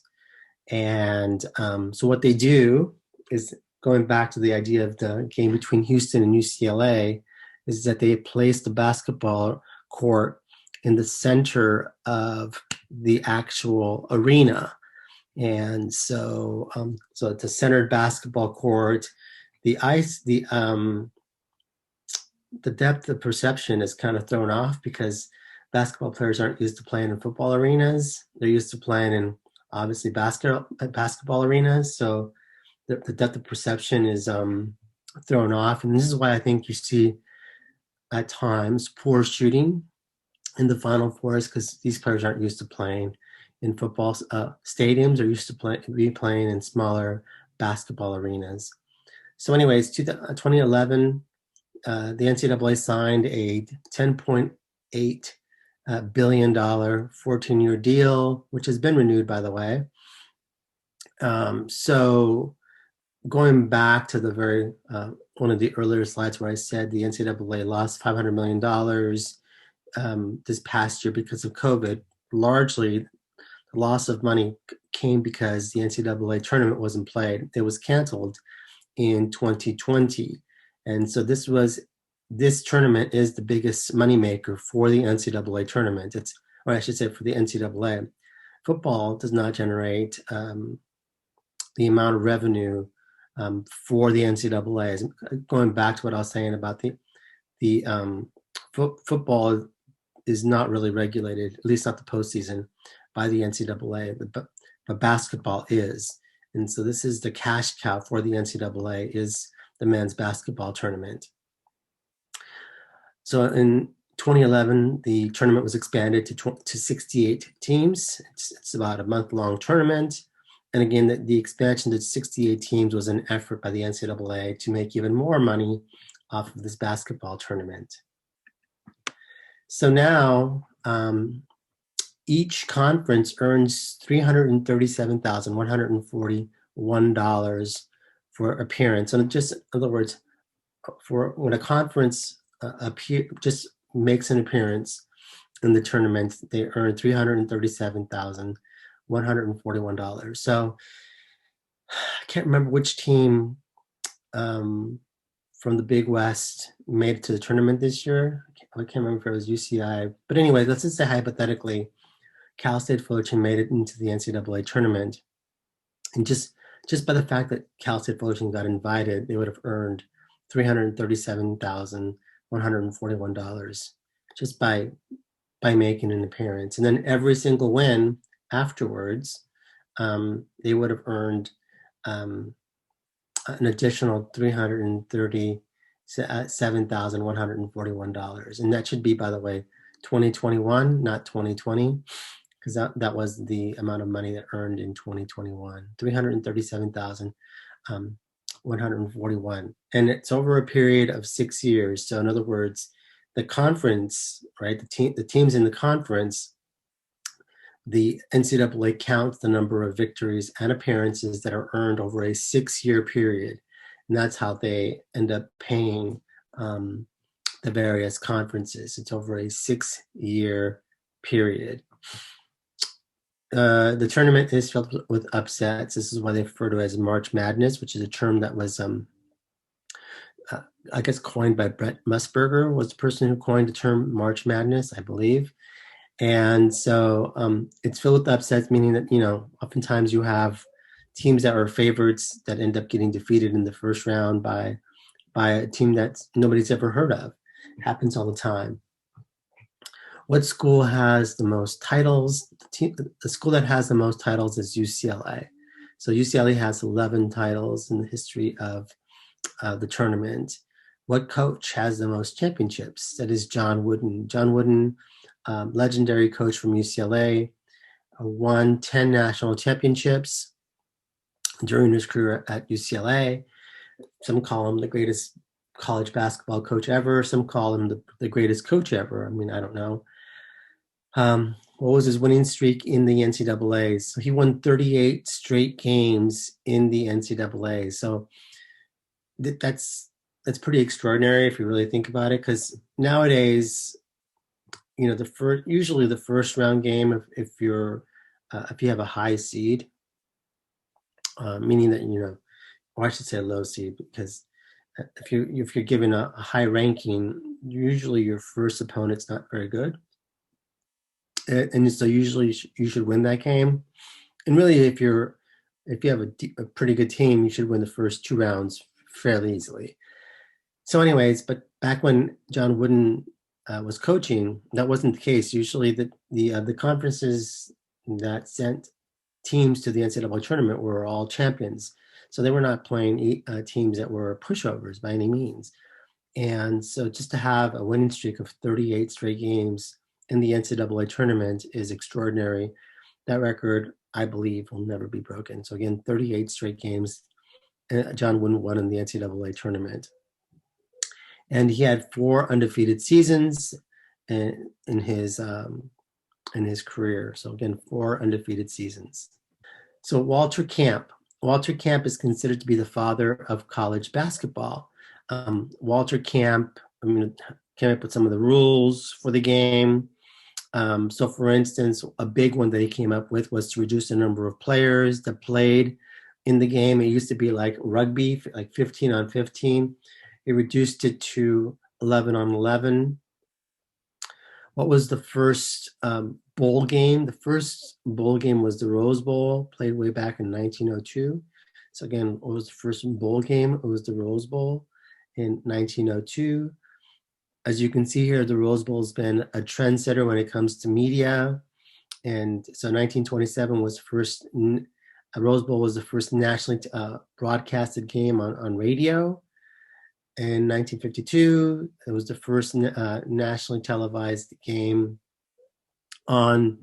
[SPEAKER 1] And so what they do is, going back to the idea of the game between Houston and UCLA, is that they place the basketball court in the center of the actual arena. And so so it's a centered basketball court. The ice, the depth of perception is kind of thrown off because basketball players aren't used to playing in football arenas. They're used to playing in obviously basketball arenas. So the depth of perception is thrown off. And this is why I think you see at times poor shooting in the Final Fours, because these players aren't used to playing in football stadiums. Are used to playing in smaller basketball arenas. So anyways, 2011, the NCAA signed a $10.8 billion 14-year deal, which has been renewed, by the way. So going back to the very one of the earlier slides where I said the NCAA lost $500 million this past year because of COVID, largely the loss of money came because the NCAA tournament wasn't played. It was canceled in 2020. And so this tournament is the biggest moneymaker for the NCAA tournament. Or I should say for the NCAA. Football does not generate the amount of revenue for the NCAA. Going back to what I was saying about the football is not really regulated, at least not the postseason, by the NCAA, but basketball is. And so this is the cash cow for the NCAA is the men's basketball tournament. So in 2011, the tournament was expanded to 68 teams. It's about a month-long tournament. And again, the expansion to 68 teams was an effort by the NCAA to make even more money off of this basketball tournament. So now each conference earns $337,141 for appearance. And just in other words, for when a conference just makes an appearance in the tournament, they earn $337,141. So I can't remember which team from the Big West made it to the tournament this year. I can't remember if it was UCI. But anyway, let's just say hypothetically, Cal State Fullerton made it into the NCAA tournament. And just by the fact that Cal State Fullerton got invited, they would have earned $337,141 just by making an appearance. And then every single win afterwards, they would have earned an additional $337,141. And that should be, by the way, 2021, not 2020, because that was the amount of money that earned in 2021, $337,141. And it's over a period of 6 years. So in other words, the conference, right, the teams in the conference, the NCAA counts the number of victories and appearances that are earned over a 6-year period. And that's how they end up paying the various conferences. It's over a 6-year period. The tournament is filled with upsets. This is why they refer to it as March Madness, which is a term that was, I guess, coined by Brett Musburger, was the person who coined the term March Madness, I believe. And so it's filled with upsets, meaning that, oftentimes you have teams that are favorites that end up getting defeated in the first round by a team that nobody's ever heard of. It happens all the time. What school has the most titles? The school that has the most titles is UCLA. So UCLA has 11 titles in the history of the tournament. What coach has the most championships? That is John Wooden. John Wooden, legendary coach from UCLA, won 10 national championships during his career at UCLA. Some call him the greatest college basketball coach ever. Some call him the greatest coach ever. I mean, I don't know. What was his winning streak in the NCAA? So he won 38 straight games in the NCAA. So that's pretty extraordinary if you really think about it, because nowadays, usually the first round game, if you have a high seed, meaning that, or I should say a low seed, because if you're given a high ranking, usually your first opponent's not very good. And so usually you should win that game. And really, if you have a pretty good team, you should win the first 2 rounds fairly easily. So anyways, but back when John Wooden was coaching, that wasn't the case. Usually the conferences that sent teams to the NCAA tournament were all champions. So they were not playing teams that were pushovers by any means. And so just to have a winning streak of 38 straight games in the NCAA tournament is extraordinary. That record, I believe, will never be broken. So again, 38 straight games, John Wooden won in the NCAA tournament. And he had 4 undefeated seasons in his career. So again, 4 undefeated seasons. So Walter Camp is considered to be the father of college basketball. Walter Camp, came up with some of the rules for the game. So for instance, a big one that he came up with was to reduce the number of players that played in the game. It used to be like rugby, like 15 on 15. It reduced it to 11 on 11. What was the first bowl game? The first bowl game was the Rose Bowl, played way back in 1902. So again, what was the first bowl game? It was the Rose Bowl in 1902. As you can see here, the Rose Bowl has been a trendsetter when it comes to media. And so 1927 was first, Rose Bowl was the first nationally broadcasted game on radio. In 1952, it was the first nationally televised game on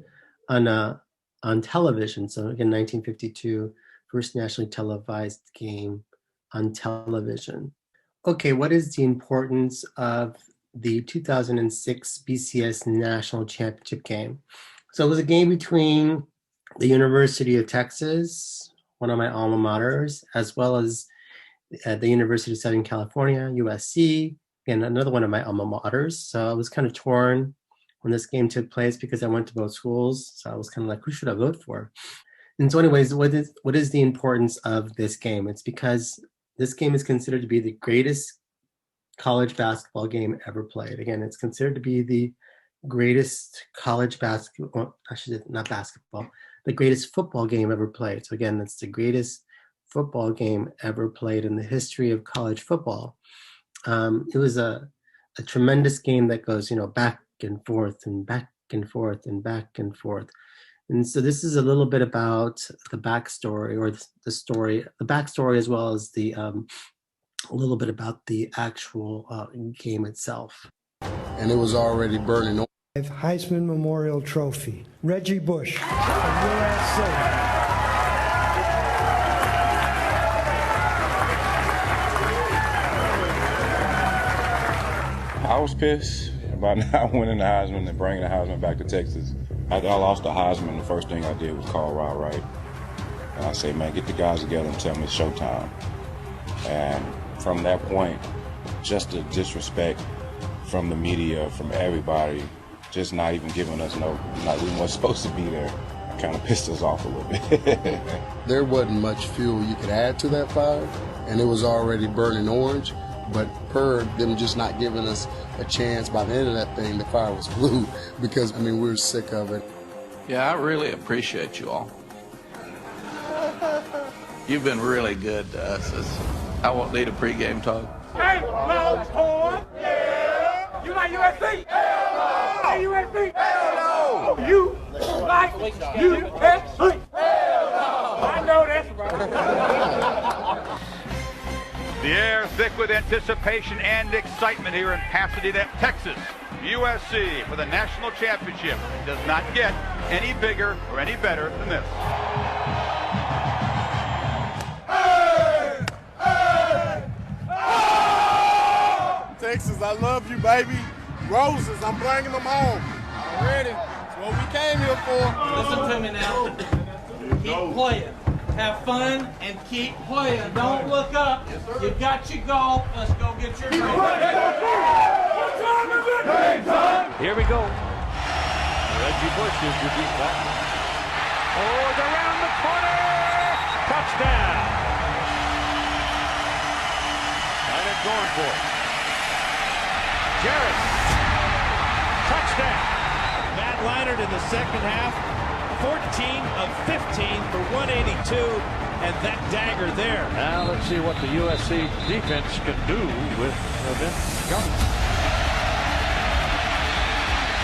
[SPEAKER 1] television. So again, 1952, first nationally televised game on television. Okay, what is the importance of the 2006 BCS National Championship game? So it was a game between the University of Texas, one of my alma maters, as well as at the University of Southern California, USC, and another one of my alma maters. So I was kind of torn when this game took place because I went to both schools. So I was kind of like, who should I vote for? And so anyways, what is the importance of this game? It's because this game is considered to be the greatest college basketball game ever played. Again, it's considered to be the greatest college basketball, the greatest football game ever played. So again, it's the greatest football game ever played in the history of college football. It was a tremendous game that goes, back and forth and back and forth and back and forth. And so this is a little bit about the backstory or the story, the backstory as well as the a little bit about the actual game itself.
[SPEAKER 7] And it was already burning.
[SPEAKER 8] Heisman Memorial Trophy. Reggie Bush of USA.
[SPEAKER 13] I was pissed about not winning the Heisman and bringing the Heisman back to Texas. I lost the Heisman. The first thing I did was call Rod Wright. And I said, man, get the guys together and tell me it's showtime. And from that point, just the disrespect from the media, from everybody, just not even giving us we weren't supposed to be there, kind of pissed us off a little bit.
[SPEAKER 7] There wasn't much fuel you could add to that fire, and it was already burning orange. But per them just not giving us a chance, by the end of that thing, the fire was blue because, we were sick of it.
[SPEAKER 14] Yeah, I really appreciate you all. You've been really good to us. I won't need a pregame talk.
[SPEAKER 25] Hey, Longhorn! Yeah! You like USC? Hell no! Hey, USC? Hell no! You like USC? Hell no! I know that's right.
[SPEAKER 10] The air thick with anticipation and excitement here in Pasadena, Texas. USC for the national championship. It does not get any bigger or any better than this.
[SPEAKER 26] Hey! Hey! Oh! Texas, I love you, baby. Roses, I'm bringing them home. Already. That's what we came here for.
[SPEAKER 27] Listen to me now. Keep playing. Have fun and keep playing. Don't look up. You got your goal. Let's go get your goal.
[SPEAKER 25] What time is it? Game time.
[SPEAKER 12] Here we go. Reggie Bush is your beat back. Oh, it's around the corner. Touchdown. And it's going for it. Jarrett. Touchdown.
[SPEAKER 28] Matt Leinart in the second half
[SPEAKER 12] 14 of 15 for 182, and that dagger there.
[SPEAKER 9] Now let's see what the USC defense can do with Vince Young.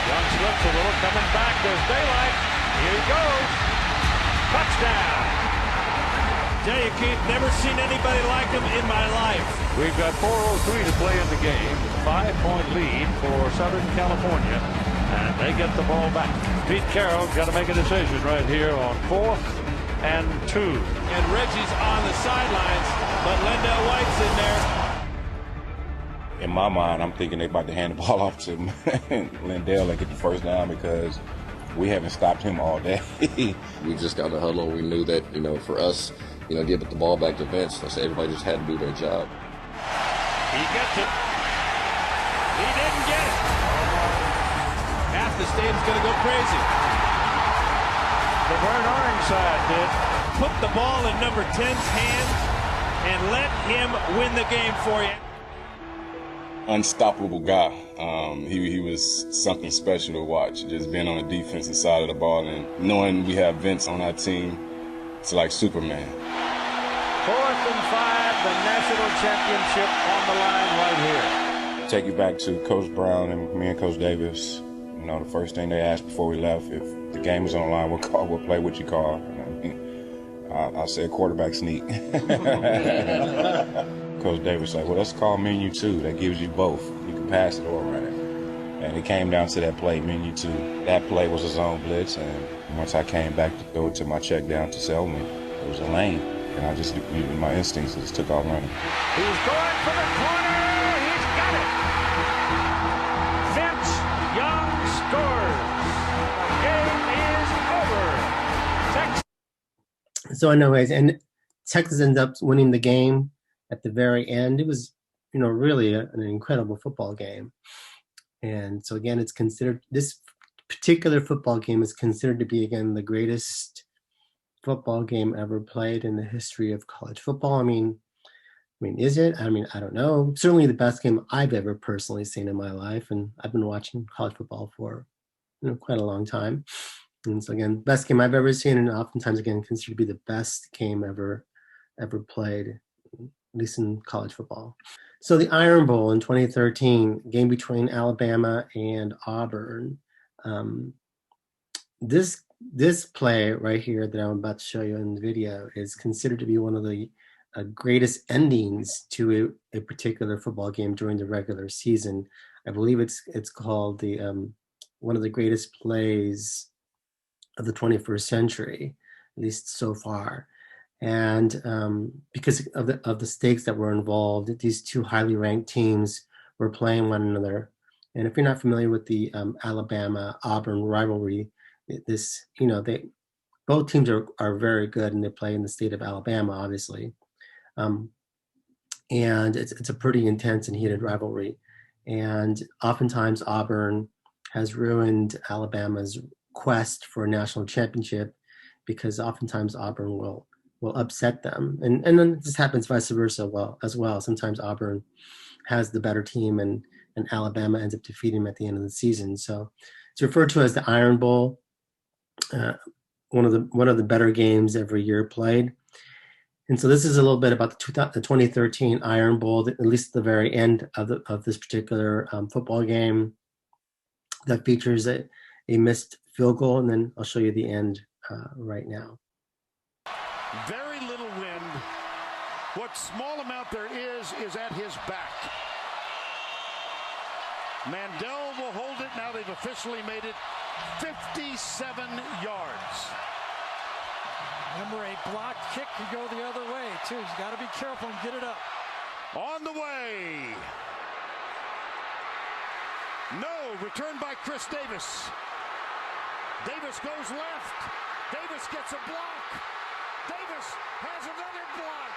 [SPEAKER 9] Young slips a little, coming back. There's daylight. Here he goes. Touchdown.
[SPEAKER 12] Tell you, Keith, never seen anybody like him in my life.
[SPEAKER 9] We've got 4:03 to play in the game. 5-point lead for Southern California, and they get the ball back. Pete Carroll's got to make a decision right here on 4th and 2.
[SPEAKER 12] And Reggie's on the sidelines, but Lendell White's in there.
[SPEAKER 13] In my mind, I'm thinking they're about to hand the ball off to Lendell and get the first down because we haven't stopped him all day.
[SPEAKER 11] We just got to huddle. We knew that, for us, give the ball back to Vince. I said everybody just had to do their job.
[SPEAKER 12] He gets it. He didn't get it. Half the stadium's going to go crazy.
[SPEAKER 9] The burnt orange side did.
[SPEAKER 12] Put the ball in number 10's hands and let him win the game for you.
[SPEAKER 13] Unstoppable guy. He was something special to watch. Just being on the defensive side of the ball and knowing we have Vince on our team, it's like Superman.
[SPEAKER 9] 4th and 5, the national championship on the line right here.
[SPEAKER 13] Take you back to Coach Brown and me and Coach Davis. The first thing they asked before we left, if the game was on the line, what play would you call? I said quarterback sneak. Coach Davis like, well, let's call menu 2. That gives you both. You can pass it or run it. And it came down to that play, menu 2. That play was a zone blitz, and once I came back to go to my check down to Selman, it was a lane. And I just, my instincts just took off running.
[SPEAKER 9] He's going for the corner. He's got it. Vince Young scores. The game is over. Texas.
[SPEAKER 1] So anyways, and Texas ends up winning the game at the very end. It was, really an incredible football game. And so again, it's considered, this particular football game is considered to be, again, the greatest football game ever played in the history of college football. I mean, is it? I don't know. Certainly the best game I've ever personally seen in my life. And I've been watching college football for quite a long time. And so again, best game I've ever seen, and oftentimes again considered to be the best game ever played, at least in college football. So the Iron Bowl in 2013, game between Alabama and Auburn. This play right here that I'm about to show you in the video is considered to be one of the greatest endings to a particular football game during the regular season. I believe it's called the one of the greatest plays of the 21st century, at least so far. And because of the stakes that were involved, these two highly ranked teams were playing one another. And if you're not familiar with the Alabama-Auburn rivalry, both teams are very good, and they play in the state of Alabama, obviously. And it's a pretty intense and heated rivalry. And oftentimes Auburn has ruined Alabama's quest for a national championship, because oftentimes Auburn will upset them. And then this happens vice versa as well. Sometimes Auburn has the better team and Alabama ends up defeating them at the end of the season. So it's referred to as the Iron Bowl, one of the better games every year played. And so this is a little bit about the 2013 Iron Bowl, at least the very end of this particular football game, that features a missed field goal. And then I'll show you the end right now.
[SPEAKER 9] Very little wind. What small amount there is at his back. Mandel will hold it. Now they've officially made it 57 yards.
[SPEAKER 8] Remember, a block kick could go the other way, too. He's got to be careful and get it up.
[SPEAKER 9] On the way. No, returned by Chris Davis. Davis goes left. Davis gets a block. Davis has another block.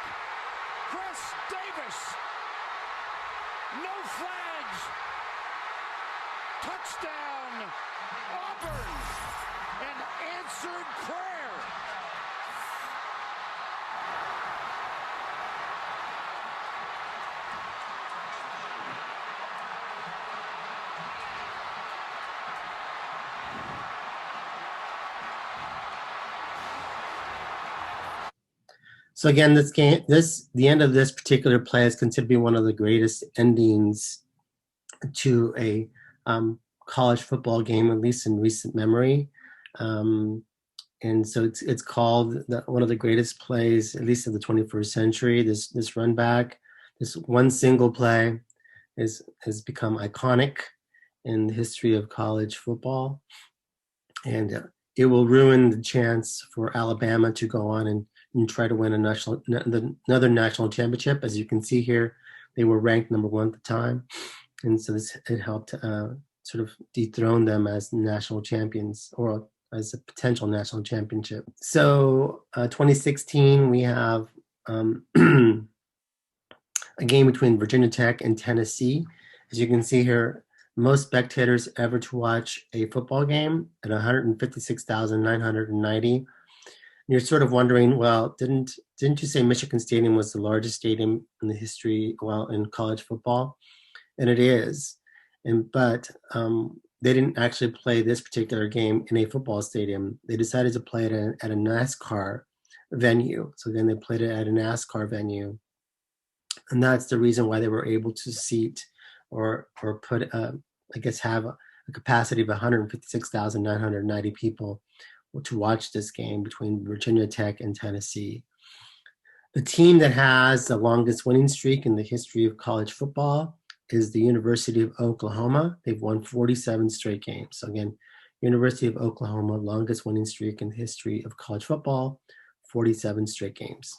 [SPEAKER 9] Chris Davis. No flags. Touchdown. Auburn. An answered prayer.
[SPEAKER 1] So again, the end of this particular play is considered to be one of the greatest endings to a college football game, at least in recent memory. And so it's called one of the greatest plays, at least of the 21st century. This run back, this one single play, has become iconic in the history of college football, and it will ruin the chance for Alabama to go on and try to win another national championship. As you can see here, they were ranked number 1 at the time, and so it helped sort of dethrone them as national champions, or as a potential national championship. So 2016, we have a game between Virginia Tech and Tennessee. As you can see here, most spectators ever to watch a football game at 156,990. You're sort of wondering, well, didn't you say Michigan Stadium was the largest stadium in the history, in college football? And it is. But they didn't actually play this particular game in a football stadium. They decided to play it at a NASCAR venue. So then they played it at a NASCAR venue. And that's the reason why they were able to seat or put, have a capacity of 156,990 people to watch this game between Virginia Tech and Tennessee. The team that has the longest winning streak in the history of college football is the University of Oklahoma. They've won 47 straight games. So again, University of Oklahoma, longest winning streak in the history of college football, 47 straight games.